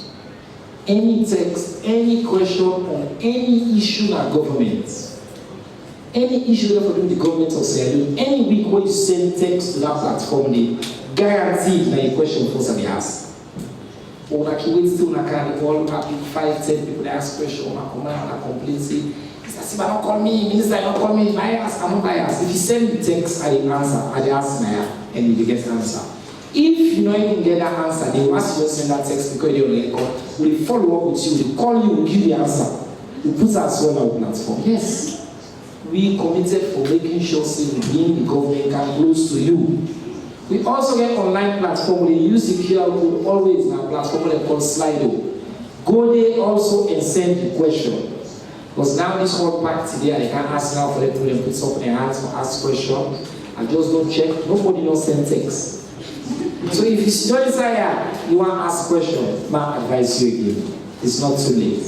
Any text, any question on any issue in our government, any issue for the government of Sierra Leone, any week when you send text to that platform, they guarantee that your question first and they ask. Or like you wait still can all happy 5-10 people that ask questions, or comment or complain, say, Mr. Siba don't call me, Minister don't call me, bias, I'm not biased. If you send the text, I answer, I ask and you get the answer. If you don't even get that answer, they will ask you to send that text because you're on record. We'll follow up with you, we'll call you, we'll give you the answer. We'll put us on our platform. Yes, we committed for making sure we bring the government can close to you. We also get online platform. They use the QR code always in our platform they call Slido. Go there also and send the question. Because now this whole pack today, I can ask now for them to put something in their hands for ask question. I just don't check. Nobody knows send text. So if it's not desire, you want to ask question, my advice you again. It's not too late.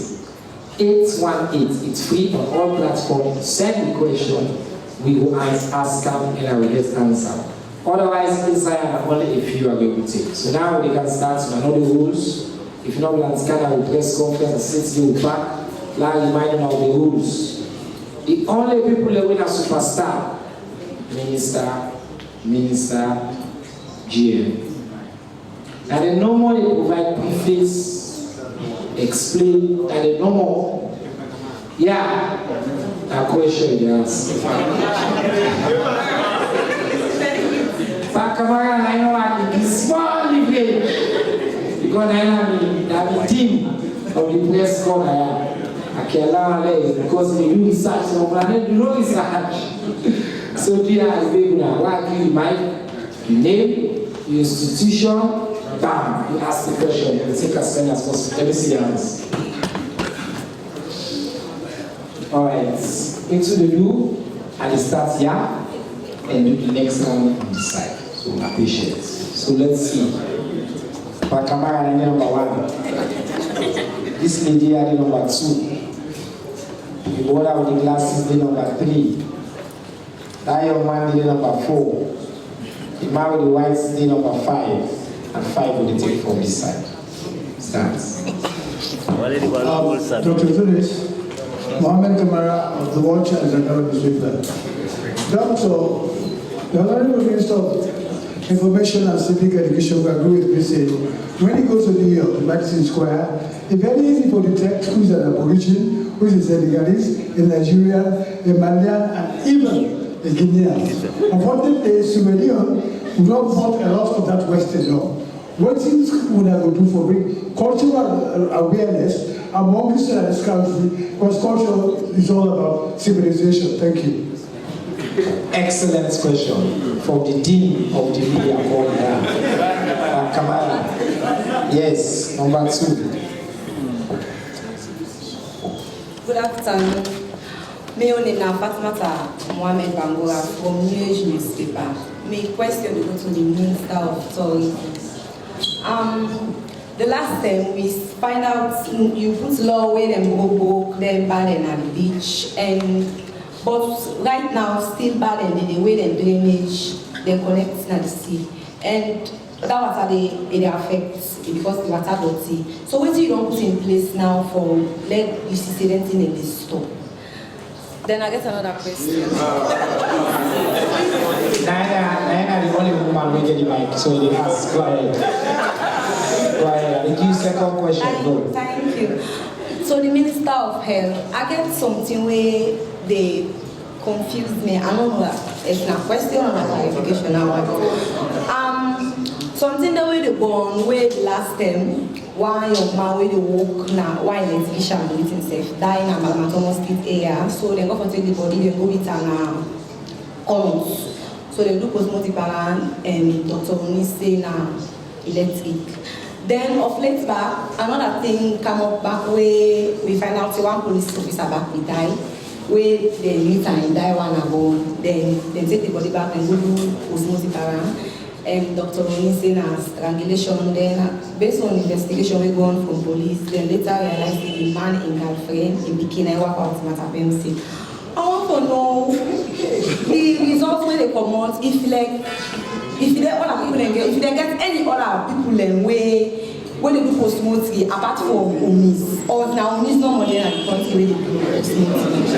818, it's free on all platforms. Send the question, we will ask them and I will get answer. Otherwise, inside only a few are going to take. So now we can start to know the rules. If you know the scanner will press conference and sit you back, like reminding of the rules. The only people that win a superstar, minister, GM. And then no more they provide preface, explain, and then no more. Yeah, a question you ask. But Kamara, I know I can small village. Because I am the team of the press corps. I can allow because they do research, so I do no research. So there are big now. Why give you my name, your institution, bam, you ask the question, you take as many as possible. Let me see the answer. Alright, into the loop, and it starts here, and do the next round on the side. So patient. So let's see. Pakamara number 1. This lady are number 2. The brother with the glasses the number 3. That young man the number 4. The man with the white the number 5. And 5 will take from this side. Starts. Dr. Phyllis, Mohammed Kamara of the World Challenge Academy newspaper. Doctor, the Honorable Minister of Information and Civic Education will agree with me saying, when he goes to New York, Maxine Square, it's very easy for the detect who is an Aborigine, who is a Senegalese, a Nigerian, a Malian, and even a Guinean. Unfortunately, Sierra Leone would not want a lot of that Western law. What things would I do for cultural awareness among Christians in this country, because culture is all about civilization. Thank you. Excellent question from the Dean of the Media Board. Kamara. Yes, number 2. Good afternoon. My name is Fatmata Mohamed Bangura from New Age newspaper. My question will go to the Minister of Tourism. The last time we find out you put law where them go book, them ban at the beach, but right now still bad and the way they drainage, they connect to the sea, and that water they affect because the water dirty. So what do you don't put in place now for let you see anything in this store? Then I get another question. Naina the only woman who get the mic, so they ask. Go ahead. Go ahead. The second question. Go. Thank you. So the Minister of Health, I get something where they confused me. I don't know if it's a question or a clarification now. Something that we the born where the last time one young man where they walk now, why in exhibition with himself, die in a Malmatomo Street area. So they go for take the body, they go with an ons. So they do cosmetic and Dr. Unise na electric. Then of late back, another thing come up back where we find out one police officer back we die, where they meet and die one ago, then they take the body back and go do osmotic and Dr. Unise na strangulation. Then based on investigation we go on from police, then later realize the man in girlfriend in bikini work out matter MC. I want to know the results where they come out if they other people get, if they get any other people where they do post-mortem apart from Unis, or now Unis no more than the country where they do post-mortem.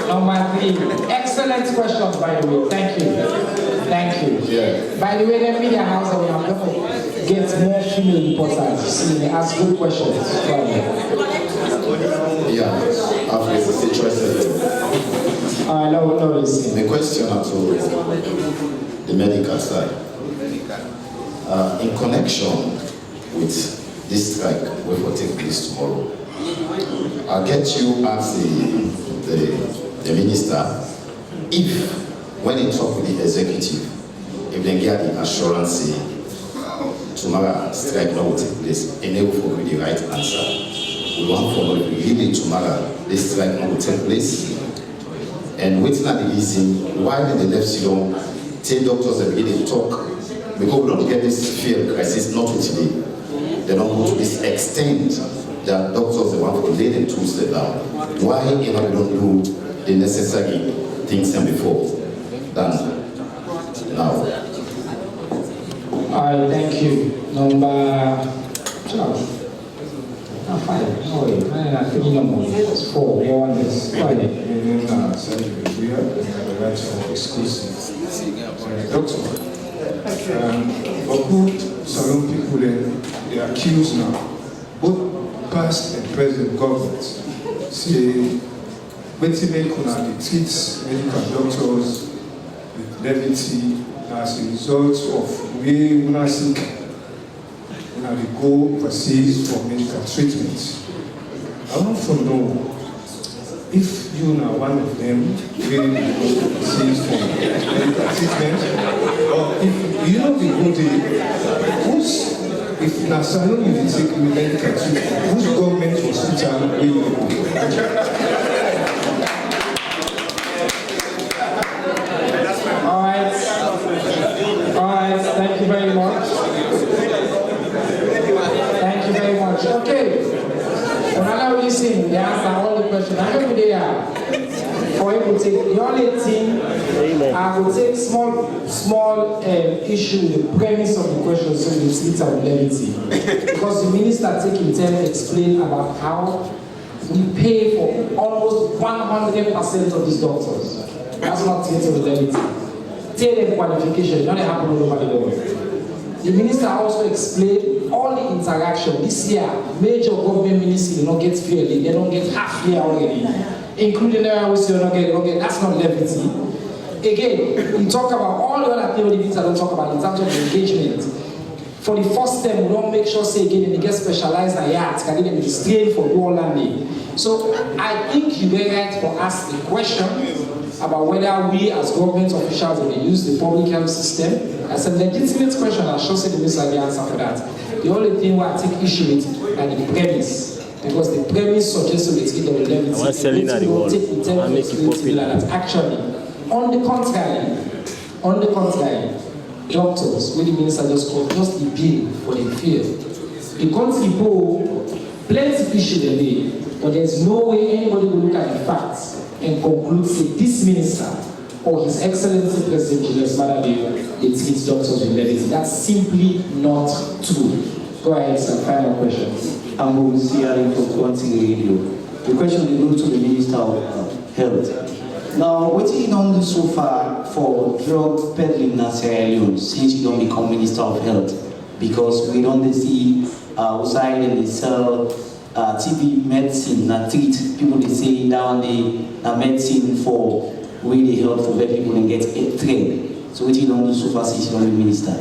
Number 3. Excellent question, by the way. Thank you. Thank you. Yeah. By the way, the media house we are going to get more female reporters. See, they ask good questions. Yeah, I've been interested. No, listen. The question at all is the medical side. In connection with this strike, which will take place tomorrow, I'll get you as the the minister, if, when he talk with the executive, if they get the assurance, say, tomorrow strike not will take place, enable for the right answer. We want for really tomorrow this strike not will take place. And waiting at the reason why did the left Ceylon tell doctors that begin to talk, because we don't get this fear crisis not today. They don't go to this extent that doctors they want to lay the tools down. Why we don't do the necessary things than before than now? All right, thank you. Number 12. No, 5. Sorry, I think it's 4. We want this. We have the right for exclusive doctor. But some people they are accused now, both past and present governments, say when they treat medical doctors with levity as a result of we seek they go overseas for medical treatment. I want to know if you are one of them really go overseas for medical treatment, or if you know the body, who's, if Nasano you take medical treatment, whose government hospital will you go? Alright, thank you very much. Thank you very much. Okay. When I listen, they answer all the questions. I know who they are. For you to take the only thing, I will take small issue with the premise of the question so you see it with levity. Because the minister taking time to explain about how we pay for almost 100% of these doctors. That's not taking with levity. Take them qualification, not happen all over the world. The minister also explained all the interaction. This year, major government ministries do not get fairly, they don't get half year already. Including the areas we don't get, that's not levity. Again, we talk about all the other things the minister don't talk about in terms of engagement. For the first time, we don't make sure, say again, they get specialized in yachts, can get them restrained for all landing. So I think you were right for us the question about whether we as government officials will use the public health system. That's a legitimate question. I should say the minister the answer for that. The only thing where I take issue with is the premise. Because the premise suggests that it's the levity. I was selling at the wall. I make it popular. Actually, on the contrary, doctors, when the minister just called just the bill for the fear. The country poll, plenty issue they made, but there's no way anybody will look at the facts and conclude that this minister or His Excellency President Julius Madade treats doctors with levity. That's simply not true. Go ahead, sir. Final questions. I'm Olusiari from Quantum Radio. The question will go to the Minister of Health. Now, what you don't do so far for drug peddling in Sierra Leone since you don't become Minister of Health? Because we don't see outside and they sell TB medicine and treat people. They say down the medicine for really help for bad people and get a trade. So what you don't do so far since you don't be Minister?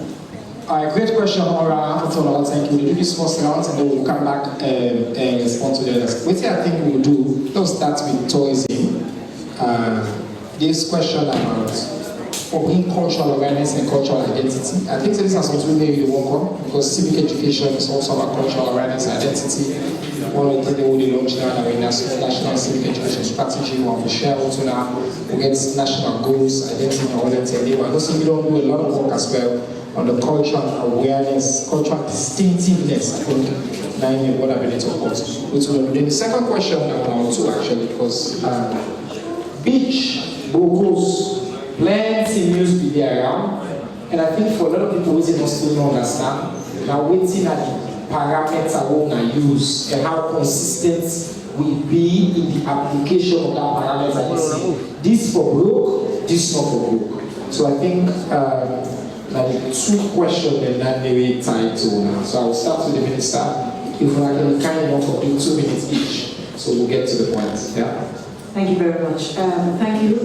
Great question, Aura. Thank you. We'll do this first round and then we'll come back and respond to the others. What I think we'll do, let's start with tourism. This question about bringing cultural awareness and cultural identity. I think this is something maybe you work on because civic education is also about cultural awareness and identity. One of the things they will launch now in national civic education strategy. We want to share also now against national goals, identity and oriented. But also we don't do a lot of work as well on the cultural awareness, cultural distinctiveness, I think, nine what ability to put. Then the second question, number 2 actually, because beach, bocos, plenty news be there around, and I think for a lot of people who don't still understand, now waiting at the parameters we want to use and how consistent we be in the application of that parameter. This for broke, this not for broke. So I think like 2 questions and then maybe time to now. So I will start with the minister. If I can kind enough for 2 minutes each, so we'll get to the point. Yeah. Thank you very much. Thank you,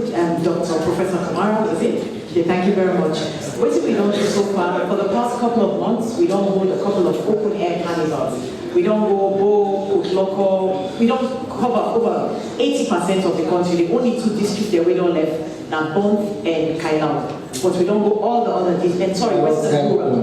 Dr. Professor Kamara. Okay, thank you very much. What have we done so far? For the past couple of months, we don't hold a couple of open air carnivals. we don't go local, we don't cover over 80% of the country. The only 2 districts that we don't left, now Bond and Kailan. But we don't go all the other districts. Sorry, Western Rural.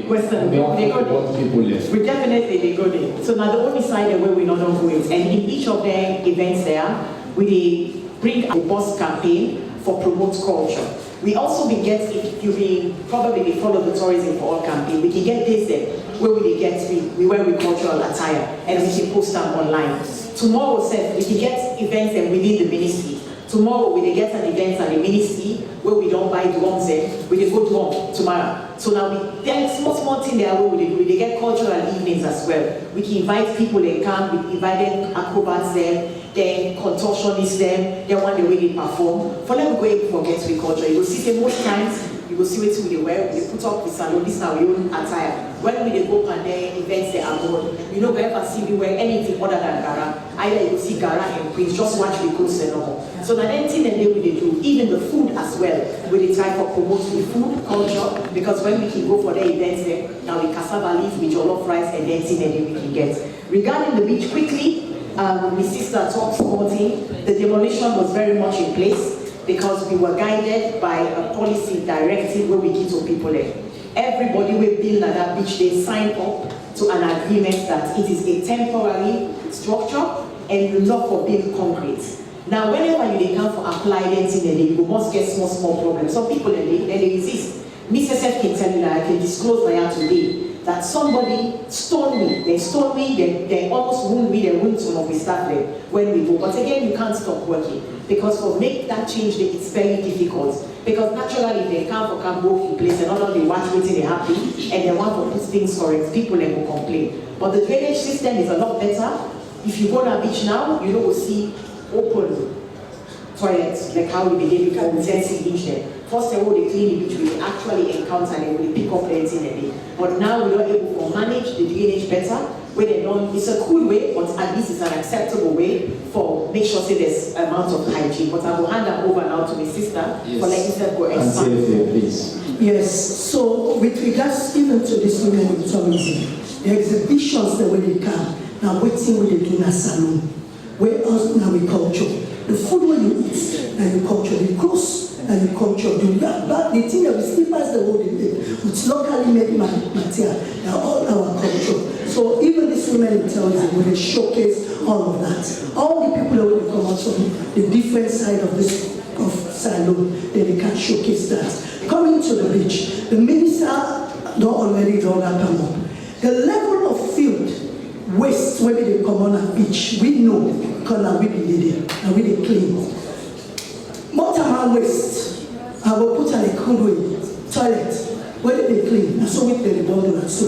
Western, they go there. We definitely they go there. So now the only side where we don't go is, and in each of the events there, we bring a bus campaign for promote culture. We also be get, if you probably follow the Tourism for All campaign, we can get this there, where we wear cultural attire, and we can post them online. Tomorrow, we can get events and within the ministry. Tomorrow, we can get an event at the ministry where we don't buy drums there, we can go drum tomorrow. So now there are small things there where we get cultural evenings as well. We can invite people they come, we invite acrobats there, then contortionists them, they want the way they perform. For them, we go forget we culture. You will see them most times, you will see what they wear, they put up with salon, this now we own attire. When we go on their events they are born, you know, wherever see we wear anything other than Gara, either you will see Gara and Prince, just watch the coast and all. So the next thing that they do, even the food as well, we try for promoting the food culture, because when we can go for the events there, now we cassava leaf with jollof rice and then thing that we can get. Regarding the beach, quickly, my sister talked supporting, the demolition was very much in place because we were guided by a policy directive where we give to people there. Everybody will build at that beach, they sign up to an agreement that it is a temporary structure and you not for build concrete. Now, whenever you come for apply anything, you must get small problems. Some people they resist. Mrs. F can tell you that I can disclose my out today that somebody stoned me. They stoned me, they almost wound me, they wound some of the staff there when we go. But again, you can't stop working because for make that change, it's very difficult. Because naturally, they come for camp work in place and not only watch waiting they happen and they want to put things correct, people they will complain. But the drainage system is a lot better. If you go to a beach now, you will see open toilets, like how we did before with sensing beach there. First of all, they clean the beach, we actually encounter them, we pick up anything in it. But now we are able to manage the drainage better, where they don't, it's a cool way, but at least it's an acceptable way for make sure say there's amount of hygiene. But I will hand that over now to my sister for letting her go expand. Please. Yes, so with regards even to this women in tourism, the exhibitions the way they come, now waiting with the dinner salon, where else now we culture. The food when you eat, and you culture, the clothes and you culture, the thing that we slippers the whole day, with locally made material, they are all our culture. So even this women in tourism, when they showcase all of that, all the people that will come out from the different side of this of salon, they can showcase that. Coming to the beach, the minister don't already draw that up. The level of field waste when they come on a beach, we know because we be there and we dey clean. Motorman waste, I will put on a cool way, toilet, when they clean, and so we pay the bottle and so.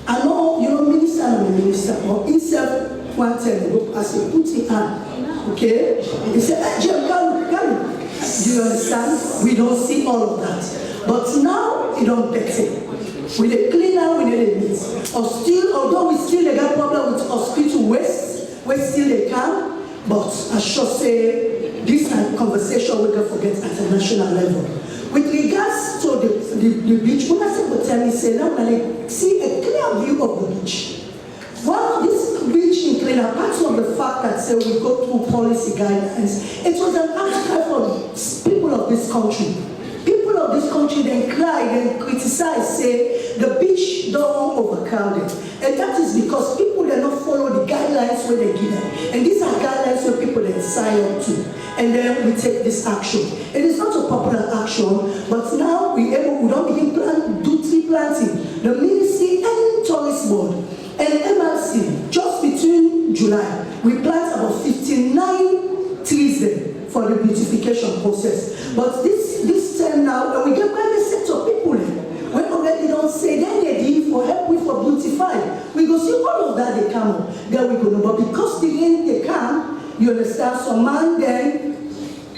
I know, you know, minister and the minister, or himself one time go as a put in hand, okay? He said, hey, Jim, come. Do you understand? We don't see all of that. But now, it don't get it. With a cleaner, we need a meat. Or still, although we still get problem with hospital waste, we still they can, but I should say this conversation we can forget at a national level. With regards to the beach, when I say but tell me say now I see a clear view of the beach. Well, this beach in clean, apart from the fact that say we go through policy guidelines, it was an outcry for people of this country. People of this country then cry, then criticize, say the beach don't overcrowded. And that is because people they not follow the guidelines where they give them. And these are guidelines where people then sign up to. And then we take this action. It is not a popular action, but now we don't begin do tree planting. The ministry and tourist board and MRC, just between July, we plant about 59 trees there for the beautification process. But this time now, we get private sector people there. When already don't say, then they did for help with for beautify. We go see all of that they come up. Then we go know. But because the rain they come, you understand, some man then,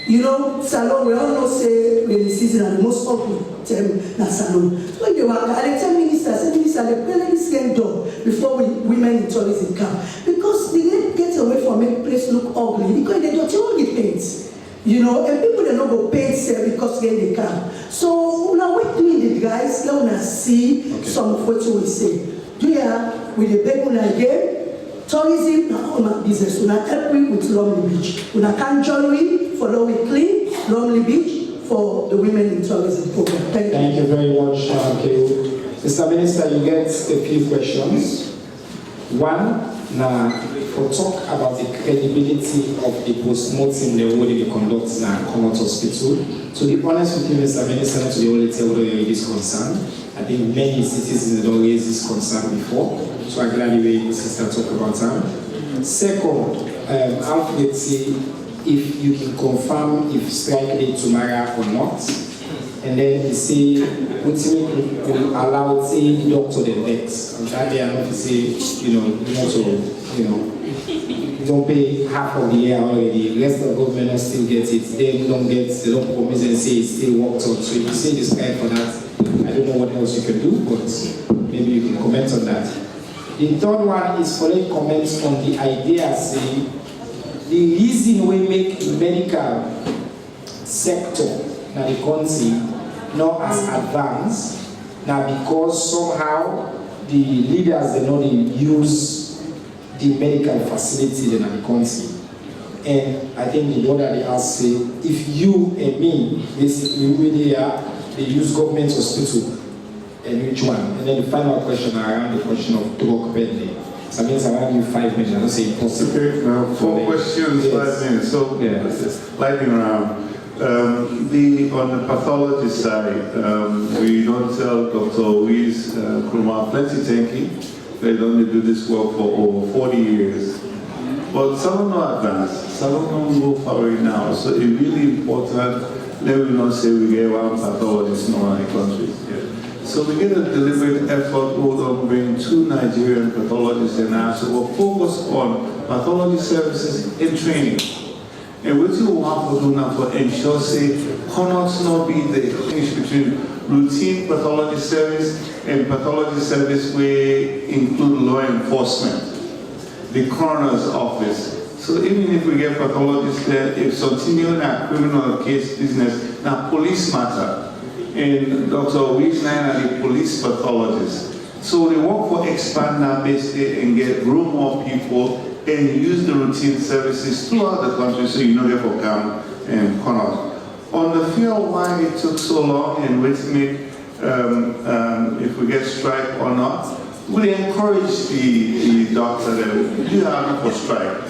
you know, salon, we all know say rainy season and the most open term na salon. So they were I tell minister, say minister, they play this game door before women in tourism come. Because the rain get away from make place look ugly because they don't all the paints. You know, and people they not go paint there because they come. So now we're doing the guys, let us see some of what we say. do ya with the people again. Tourism na our business. We na help with Lonely Beach. We na can join we follow we clean Lonely Beach for the women in tourism program. Thank you very much, Kewu. Mr. Minister, you get a few questions. One, now, for talk about the credibility of the post-mortem the way they conduct in Connaught Hospital. To be honest with you, Mr. Minister, not to the only tell whether there is concern. I think many citizens don't raise this concern before, so I'm glad you sister talk about that. Second, Alfred say if you can confirm if strike day tomorrow or not, and then he say ultimately will allow say the doctor the next. And that they are not to say, you don't pay half of the year already. The rest of the government still get it. They don't promise and say it's still worked out. So if you say this guy for that, I don't know what else you can do, but maybe you can comment on that. The third one is following comments on the idea saying the reason we make the medical sector now the country not as advanced now because somehow the leaders they know they use the medical facility in the country. And I think the order they ask say if you and me basically really they use government hospital and which one? And then the final question around the question of drug peddling. So that means I want you 5 minutes. I don't say impossible. Okay, now 4 questions, yes. 5 minutes. So yes. Lightning round. On the pathology side, we don't tell Dr. Louise Kuruma plenty thank you. They only do this work for over 40 years. But some of them are advanced, some of them move forward now. So it's really important. Let me not say we get one pathologist in all the countries. Yeah. So we get a deliberate effort. We'll bring 2 Nigerian pathologists in now. So we'll focus on pathology services and training. And what you want to do now for ensure, say, Connaught not be the exchange between routine pathology service and pathology service where include law enforcement, the coroner's office. So even if we get pathologists there, if continuing our criminal case business, now police matter. And Dr. Wisnine are the police pathologists. So they work for expand that basically and get room more people and use the routine services throughout the country so you know they will come and Connaught. On the field why it took so long and which make if we get strike or not, we encourage the doctor that you are not for strike.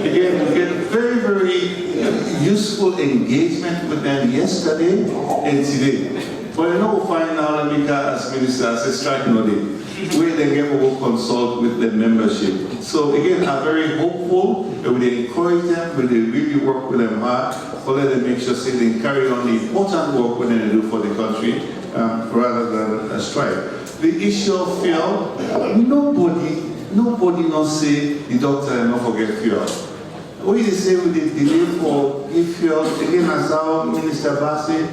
Again, we get very, very useful engagement with them yesterday and today. But you know, we'll find out because as minister, as a strike no day. Where they get will consult with the membership. So again, I'm very hopeful that we encourage them, we really work with them hard, but let them make sure they carry on the important work we're going to do for the country rather than a strike. The issue of fuel, nobody not say the doctor and not forget fuel. What you say with the delay for fuel, again as our Minister Bassi,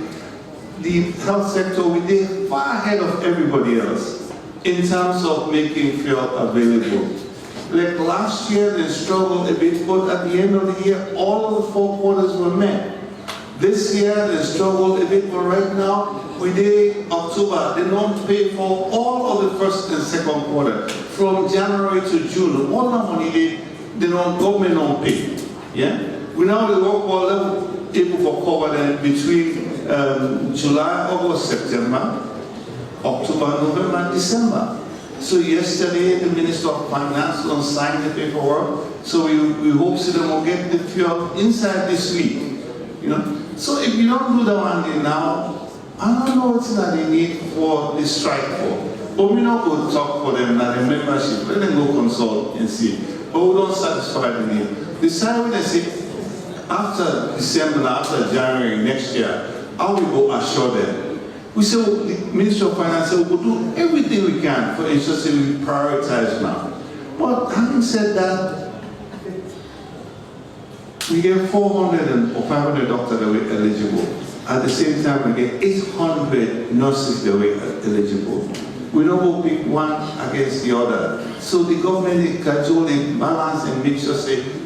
the health sector, we did far ahead of everybody else in terms of making fuel available. Like last year, they struggled a bit, but at the end of the year, all of the 4 quarters were met. This year, they struggled a bit, but right now, we did October, they don't pay for all of the first and second quarter. From January to June, all the money government don't pay. Yeah? We now work for level able for cover them between July, August, September, October, November, and December. So yesterday, the Minister of Finance signed the paperwork. So we hope that they will get the fuel inside this week. You know. So if you don't do the one now, I don't know what's that they need for the strike for. But we not go talk for them now, the membership. Let them go consult and see. But we don't satisfy the need. The side they say after December, after January next year, how we go assure them. We say, well, the Ministry of Finance said, we'll do everything we can for ensure that we prioritize now. But having said that, we get 400 or 500 doctors that were eligible. At the same time, we get 800 nurses that were eligible. We don't go pick one against the other. So the government control, they balance and make sure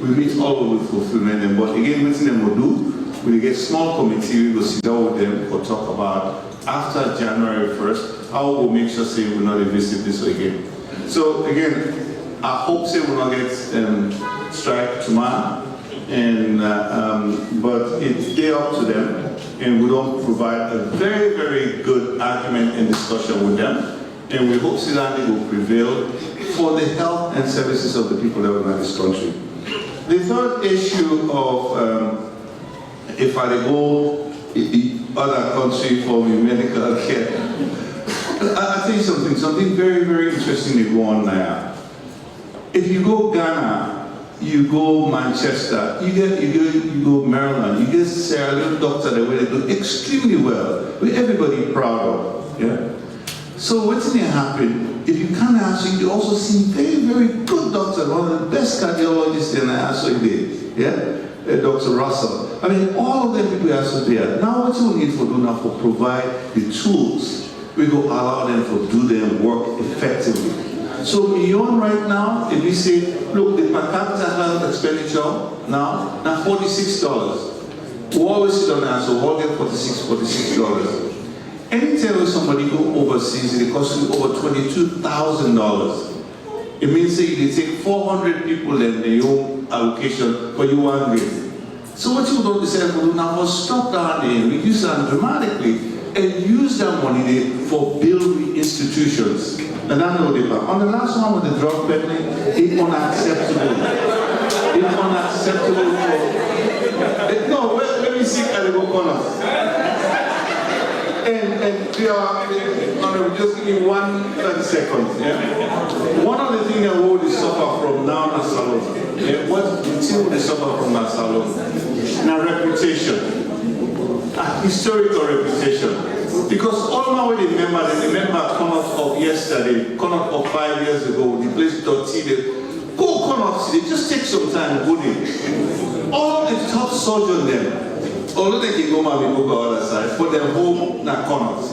we meet all of the fulfillment. But again, what them will do, we get small committee, we will sit down with them or talk about after January 1st, how we'll make sure we will not revisit this again. So again, I hope they will not get strike tomorrow, and but it's up to them, and we don't provide a very, very good argument and discussion with them, and we hope Silani will prevail for the health and services of the people that are in this country. The third issue of if I go other country for medical care, I'll tell you something very, very interesting to go on now. If you go Ghana, you go Manchester, you go Maryland, you get Sierra Leone doctor that will do extremely well, with everybody proud of. Yeah. So what's going to happen? If you can't answer, you also see very, very good doctors, one of the best cardiologists in the answer did. Yeah. Dr. Russell. I mean, all of them people are so there. Now what you need for do now for provide the tools, we go allow them to do their work effectively. So beyond right now, if we say, look, the per capita health expenditure now $46. We always sit on that, so we'll get $46. Anytime somebody go overseas, it costs you over $22,000. It means that you take 400 people in your allocation for you 1 week. So what you don't decide to do now is stop down there, reduce them dramatically, and use that money for building institutions. And I know that. On the last one with the drug peddling, it's unacceptable. It's unacceptable for... No, let me see at the corner. And we are, just give me 30 seconds. Yeah? One of the things that we will suffer from now in the salon, yeah? What we still will suffer from that salon? Now reputation, a historical reputation. Because all my way they remember Connaught of yesterday, Connaught of 5 years ago, the place .tv. Go Connaught City, just take some time, go there. All the top soldiers there. Although they can go maybe go the other side, put them home na corners.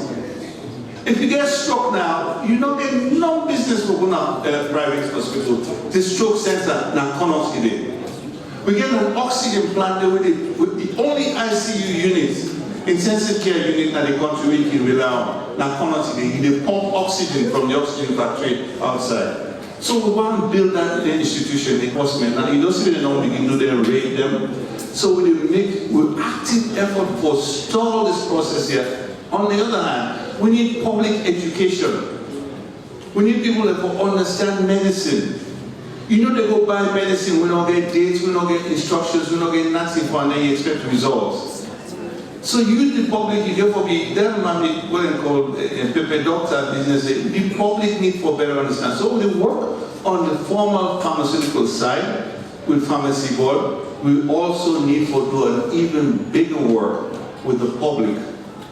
If you get struck now, you don't get no business for going to private hospital. The stroke center na corners today. We get an oxygen plant there with the only ICU unit, intensive care unit in the country we can rely on. Na corners today, they pump oxygen from the oxygen factory outside. So we want to build that institution, the hospital, and you don't see them begin to do them, rate them. So we make active effort for stall this process here. On the other hand, we need public education. We need people that understand medicine. You know they go buy medicine, we don't get dates, we don't get instructions, we don't get nothing for, and then you expect results. So you, the public, you therefore be, there might be what they call paper doctor business, the public need for better understand. So we work on the formal pharmaceutical side with pharmacy board. We also need to do an even bigger work with the public,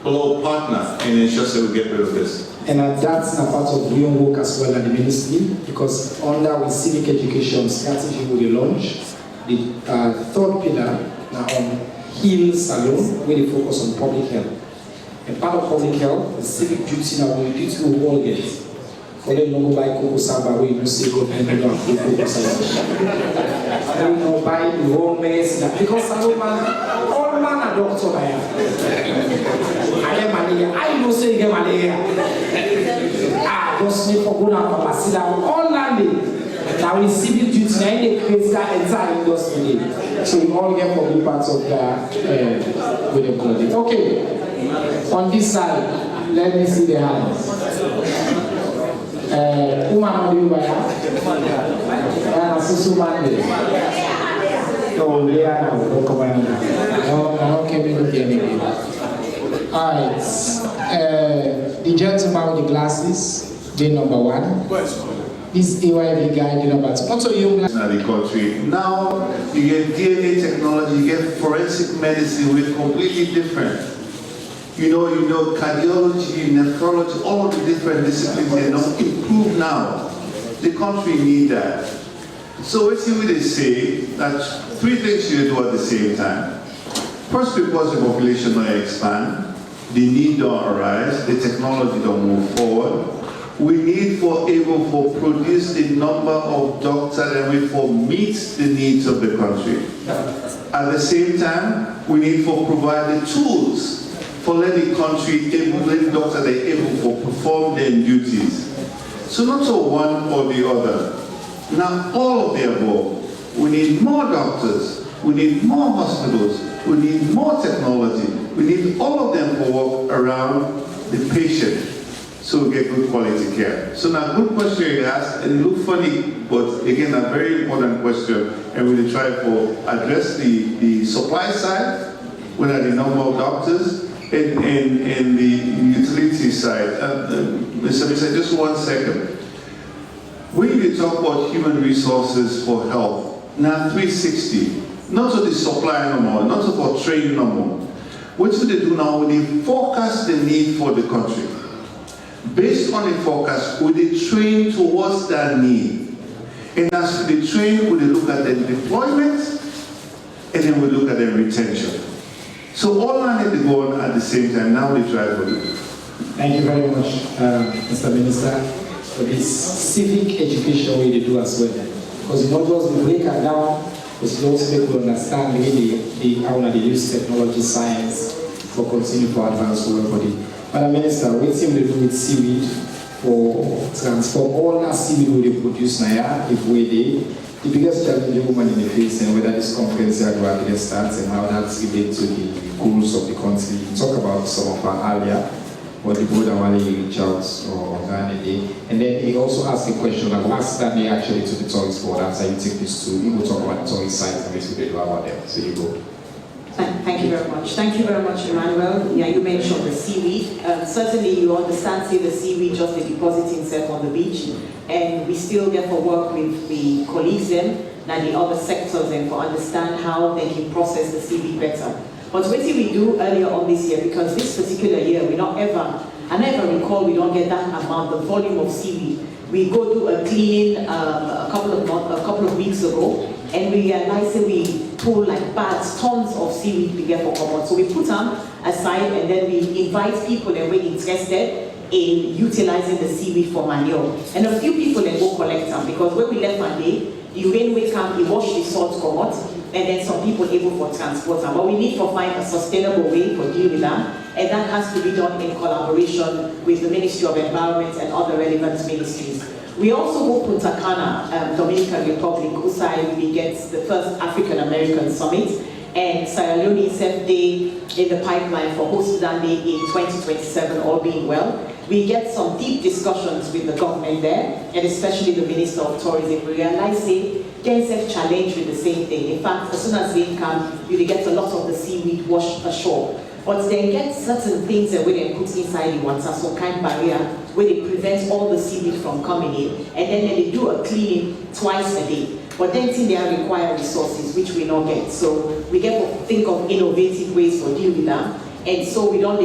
below partner, and ensure that we get rid of this. And that's a part of Leone work as well at the ministry, because under with civic education strategy we launch the third pillar now on Heal Salon, where they focus on public health. And part of public health, the civic duty now we duty we all get. For them no buy Coco Samba, we no say go and no Coco Samba. We no buy the whole mess because all man a doctor I am malaria. I know say you get malaria. Just need for go down for Basila all landing. Now we civic duty now they create that entire industry. So we all get for big parts of that with the quality. Okay, on this side, let me see the hands. Woman do Susu Mande. No, they are now. No, come on. No, alright. The gentleman with the glasses, the number one. This AYV guy, the number two. Also, you in the country. Now, you get DNA technology, you get forensic medicine, with completely different. You know, cardiology, nephrology, all the different disciplines, they don't improve now. The country need that. So let's see what they say, that three things you do at the same time. First, because the population will expand, the need don't arise, the technology don't move forward. We need for able to produce the number of doctors and we for meet the needs of the country. At the same time, we need for provide the tools for let the country able, let the doctors are able to perform their duties. So not so one or the other. Now all of the above. We need more doctors, we need more hospitals, we need more technology, we need all of them to work around the patient so we get good quality care. So now good question you asked, and it looked funny, but again a very important question, and we will try to address the supply side, what are the number of doctors, and the utility side. Mr. just 1 second. When you talk about human resources for health, now 360, not to the supply no more, not about trade no more. What do they do now? They forecast the need for the country. Based on the forecast, will they train towards that need? And as they train, will they look at the deployment, and then we look at the retention. So all I need to go on at the same time. Now they try for it. Thank you very much, Mr. Minister, for this civic education we do as well. Because not just we break it down, but it also make people understand how they use technology, science for continue to advance everybody. Madam Minister, what seem to do with seaweed for transform all that seaweed we produce now, if we did. The biggest challenge the woman in the face and whether this conference gradually starts and how that's related to the goals of the country. You talk about some of our earlier, but the board really reach out or organically. And then he also asked a question that last time they actually to the tourist board after you take this to, he will talk about the tourist sites and basically do about them. So you go. Thank you very much. Thank you very much, Emmanuel. Yeah, you mentioned the seaweed. Certainly you understand, say the seaweed just depositing itself on the beach. And we still therefore work with the colleagues then, and the other sectors and for understand how they can process the seaweed better. But what did we do earlier on this year? Because this particular year, we don't ever, I never recall we don't get that amount, the volume of seaweed. We go do a cleaning a couple of weeks ago, and we realized that we pull like bags, tons of seaweed to get for common. So we put them aside, and then we invite people that were interested in utilizing the seaweed for manure. And a few people then go collect them, because when we left one day, the rain will come, we wash the salt come out, and then some people able for transport them. But we need to find a sustainable way for dealing with them, and that has to be done in collaboration with the Ministry of Environment and other relevant ministries. We also go to Punta Cana, Dominican Republic, Usai, we get the first African American Summit, and Sierra Leone is in the pipeline for hosting that day in 2027, all being well. We get some deep discussions with the government there, and especially the Minister of Tourism. We realize they get challenged with the same thing. In fact, as soon as they come, you get a lot of the seaweed washed ashore. But they get certain things that when they put inside the water, some kind of barrier, where they prevent all the seaweed from coming in, and then they do a cleaning twice a day. But then they require resources, which we don't get. So we get to think of innovative ways to deal with them. And so we don't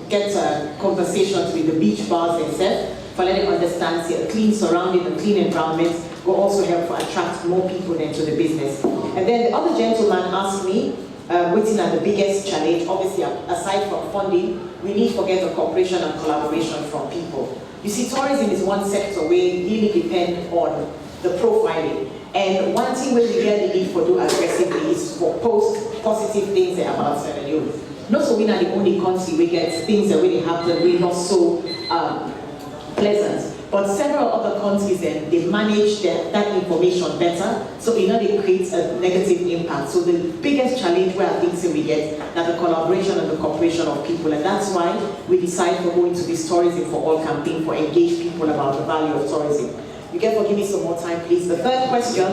get conversations with the beach bars themselves, for letting them understand a clean surrounding, a clean environment will also help to attract more people into the business. And then the other gentleman asked me, waiting at the biggest challenge, obviously aside from funding, we need to get the cooperation and collaboration from people. You see, tourism is one sector where we really depend on the profiling. And one thing we really need to do aggressively is for post positive things about Sierra Leone. Not so we're not the only country we get things that really happen, we're not so pleasant. But several other countries, they manage that information better, so it creates a negative impact. So the biggest challenge where I think we get that the collaboration and the cooperation of people, and that's why we decided to go into this Tourism for All campaign for engage people about the value of tourism. You can give me some more time, please. The third question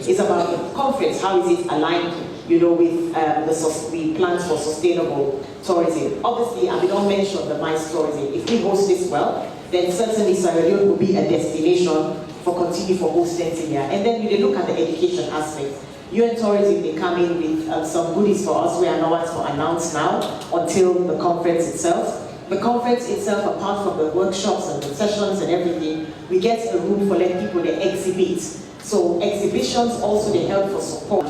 is about the conference. How is it aligned, with the plans for sustainable tourism? Obviously, I don't mention the MICE tourism. If we host this well, then certainly Sierra Leone will be a destination for continue for hosting here. And then we look at the education aspect. UN Tourism, they come in with some goodies for us. We are not to announce now until the conference itself. The conference itself, apart from the workshops and the sessions and everything, we get a room for letting people they exhibit. So exhibitions also they help for support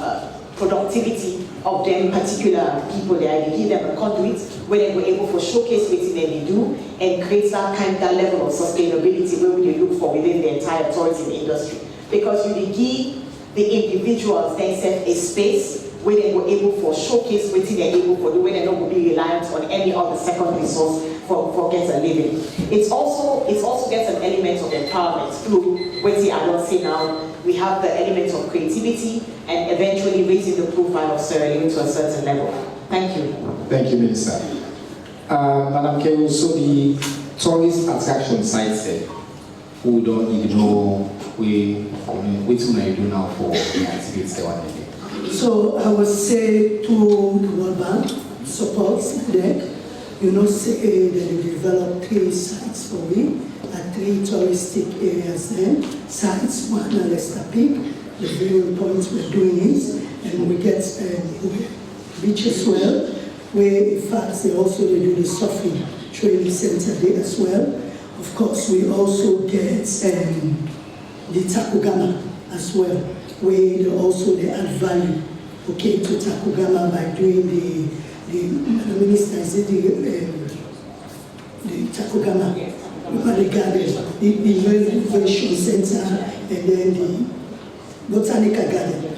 productivity of them particular people there. They give them a conduit where they were able to showcase what they do and create that level of sustainability where we look for within the entire tourism industry. Because you give the individuals themselves a space where they were able for showcase what they're able for do, where they're not going to be reliant on any other second resource for get a living. It also gets an element of empowerment through what I don't say now. We have the element of creativity and eventually raising the profile of Sierra Leone to a certain level. Thank you. Thank you, Minister. Madam Keo, so the tourist attraction sites there, who don't ignore what do you do now for the activities they want to do? So I would say to the World Bank supports there, say that they developed 3 sites for me, at 3 touristic areas there. Sites, one at Leicester Peak, the viewing points we're doing is, and we get beach as well, where in fact they do the surfing training center there as well. Of course, we also get the Takugama as well, where they add value, to Takugama by doing the minister is the Takugama, the garden, the innovation center, and then the botanical garden.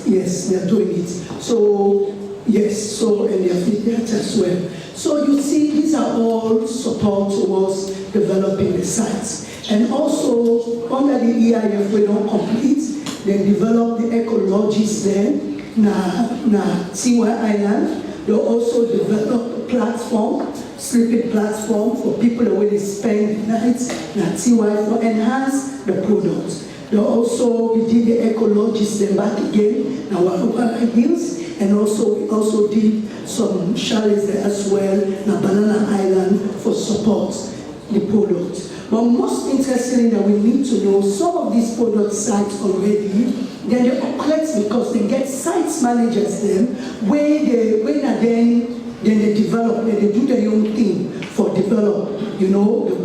Yes, they are doing it. So yes, and the theatre as well. So you see, these are all support towards developing the sites. And also, under the EIF, we don't complete, they develop the ecologists there, na Tiwa Island. They also develop a platform, sleeping platform for people that will spend nights, na Tiwa, to enhance the products. They also, we did the ecologists then back again, now Wahawara Hills. And we also did some chalets there as well, na Banana Island, for support the products. But most interestingly, that we need to know some of these product sites already, then they operate because they get sites managers then, where they develop, they do their own thing for develop, the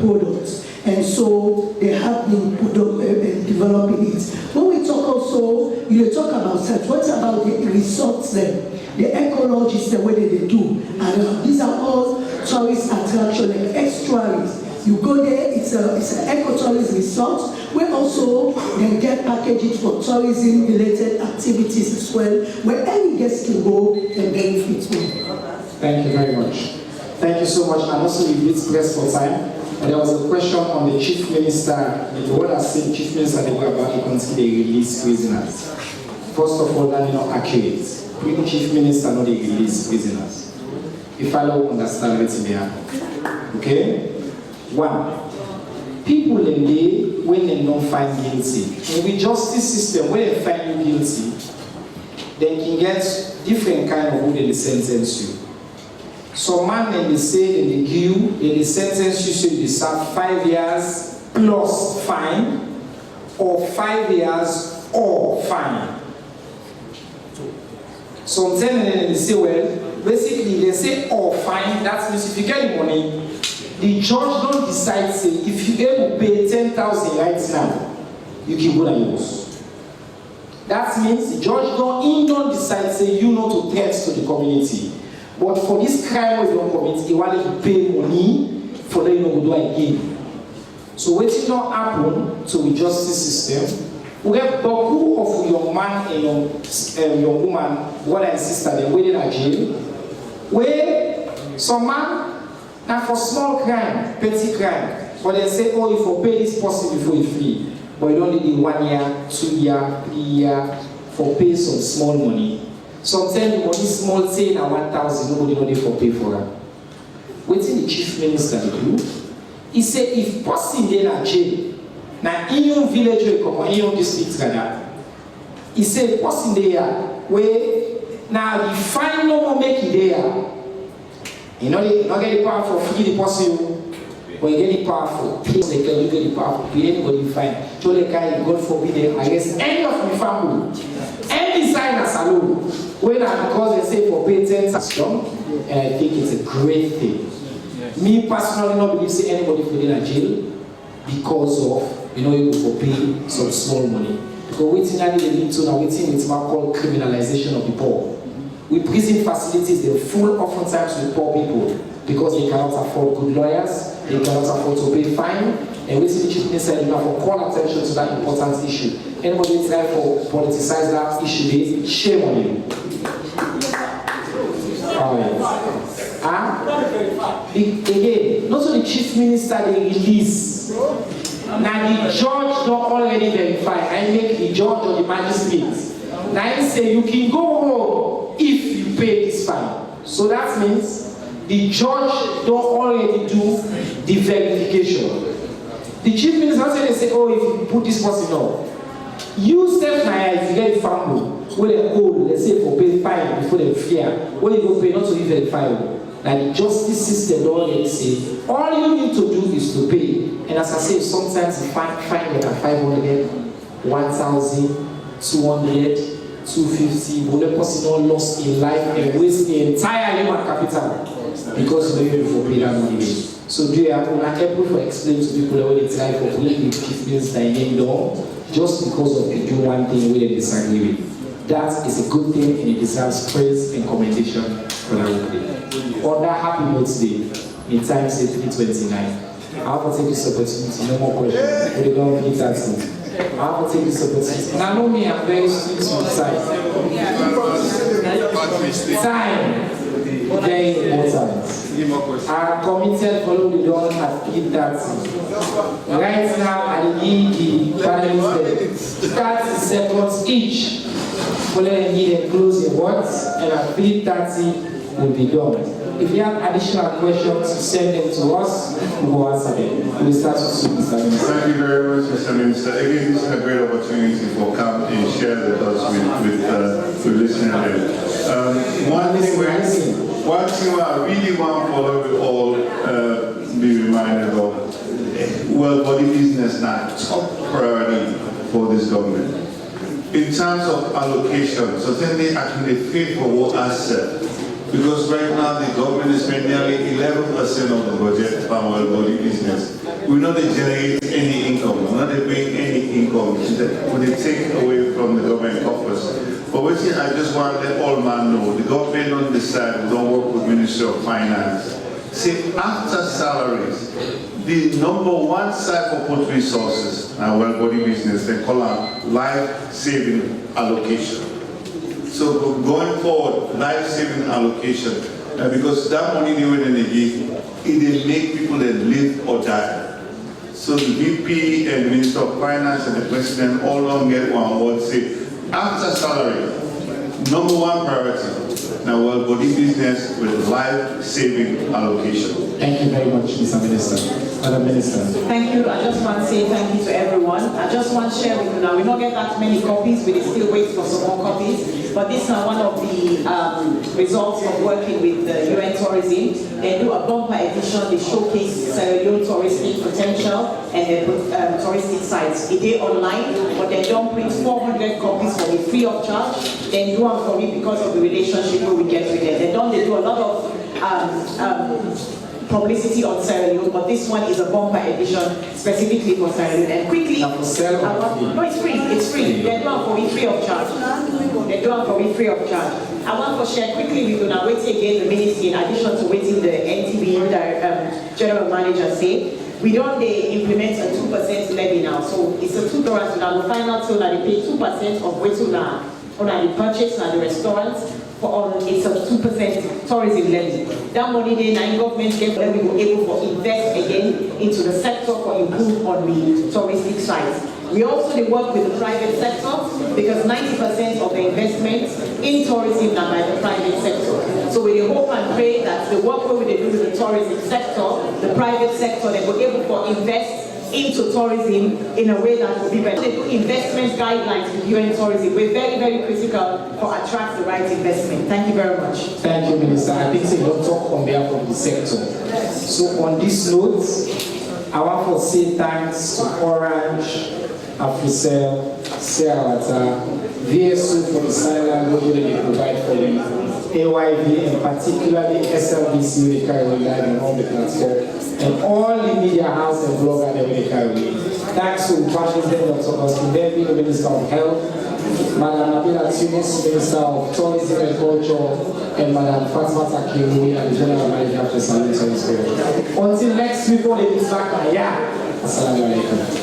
products. And so they have been developing it. When we talk also, you talk about sites, what about the resorts then? The ecologists, the way they do. And these are all tourist attractions, like estuaries. You go there, it's an ecotourism resort, where also they get packages for tourism-related activities as well, where any guest can go and benefit from. Thank you very much. Thank you so much. And also, we did press for time. And there was a question on the Chief Minister. The word has said Chief Minister they were about to consider they release prisoners. First of all, that's not accurate. The Chief Minister not they release prisoners. If I don't understand what's there. Okay? 1. People when they don't find guilty. In the justice system, when they find you guilty, they can get different kind of who they sentence you. Some man they say they give you, they sentence you so you serve 5 years plus fine, or 5 years or fine. Sometimes they say, well, basically they say or fine, that means if you get the money, the judge don't decide, say, if you able to pay 10,000 right now, you can go and use. That means the judge don't decide, say, you not to threat to the community. But for this crime we don't commit, he wanted to pay money for them to do again. So what did not happen to the justice system? We have beaucoup of young man and young woman, brother and sister, they waiting at jail. Where some man, now for small crime, petty crime, but they say, oh, if you pay this person before you free, but you don't need 1 year, 2 year, 3 year for pay some small money. Sometimes the money small say na 1,000, nobody know they for pay for it. Waiting the Chief Minister do, he say if person dey na jail, na in your village or come in your district rather, he say person there where now the fine no more make it there. You know they not get the power for free the person, but you get the power for pay. They can you get the power for pay anybody fine. So they can God forbid they arrest any of the family, any sign as alone. When because they say for pay 10,000, and I think it's a great thing. Me personally not believe say anybody for in a jail because of you go for pay some small money. Because waiting at the lead to now waiting it's what called criminalization of the poor. With prison facilities, they're full oftentimes with poor people because they cannot afford good lawyers, they cannot afford to pay fine, and we see the Chief Minister for call attention to that important issue. Anybody try to politicize that issue, shame on you. Again, not only the chief minister they release. Now the judge don't already verify. I make the judge or the magistrate. Now I say you can go home if you pay this fine. So that means the judge don't already do the verification. The chief minister say they say, oh, if you put this person on, you self now if you get family where they hold, let's say for pay fine before they fear, when you go pay not to be verifiable. Now the justice system don't already say all you need to do is to pay. And as I say, sometimes you fine like a 500, 1,000, 200, 250, but the person not lost in life and waste the entire human capital because you don't even pay that money. So do you have able to explain to people what it's like for political chief minister in law just because of the do one thing where they disagree with? That is a good thing and it deserves praise and commendation for that day. On that happy birthday, in time say 3:29, I have to take this opportunity, no more questions. We're going to eat that thing. I have to take this opportunity. And I know me, I'm very sweet with time. Time, very important. I'm committed follow the dawn at 3:30. Right now, I need the panelists 30 seconds each. Follow and need and close your words, and at 3:30 will be done. If you have additional questions, send them to us. We will answer them. We'll start with Mr. Minister. Thank you very much, Mr. Minister. Again, this is a great opportunity for come and share with us with listeners. One thing I really want to follow we all be reminded of, well, body business now top priority for this government. In terms of allocation, certainly actually favorable asset. Because right now the government is spending nearly 11% of the budget for our body business. We're not generate any income, we're not bring any income. When they take away from the government coffers. But what I just want to let all man know, the government don't decide, we don't work with Ministry of Finance. See, after salaries, the number one side for put resources, our body business, they call it life-saving allocation. So going forward, life-saving allocation, because that money they will give, it make people that live or die. So the VP and the Minister of Finance and the President all along get one word say, after salary, number one priority, now well body business with life-saving allocation. Thank you very much, Mr. Minister. Madam Minister. Thank you. I just want to say thank you to everyone. I just want to share with you now, we don't get that many copies, we still wait for some more copies. But this is one of the results of working with the UN Tourism. They do a bumper edition, they showcase Sierra Leone touristic potential and the touristic sites. It is online, but they don't print 400 copies for me free of charge. They do one for me because of the relationship we get with them. They do a lot of publicity on Sierra Leone, but this one is a bumper edition specifically for Sierra Leone. And quickly, no, it's free. It's free. They do it for me free of charge. They do it for me free of charge. I want to share quickly with you now. Wait again the ministry, in addition to waiting the NTB general manager say. We don't implement a 2% levy now, so it's a $2 now. We find out so that they pay 2% of what on the purchase and the restaurants. It's a 2% tourism levy. That money then the government gave them, we were able to invest again into the sector for improve on the touristic sites. We also work with the private sector because 90% of the investments in tourism are by the private sector. So we hope and pray that the work we do with the tourism sector, the private sector, they were able to invest into tourism in a way that will be better. They do investment guidelines with UN Tourism. We're very, very critical for attract the right investment. Thank you very much. Thank you, Minister. I think you don't talk on behalf of the sector. So on this note, I want to say thanks to Orange, Africell, Serrata, VSO for the silent logo that they provide for me, AYV and particularly SLBC with the carry live on all the platforms, and all the media house and blogger that will carry. Thanks to President Dr. Austin Devi, the Minister of Health, Madam Nabila Tunis, Minister of Tourism and Culture, and Madam Fatma Takiru, and the General Manager of the Salute Service. Until next week, all the back, Assalamu alaikum.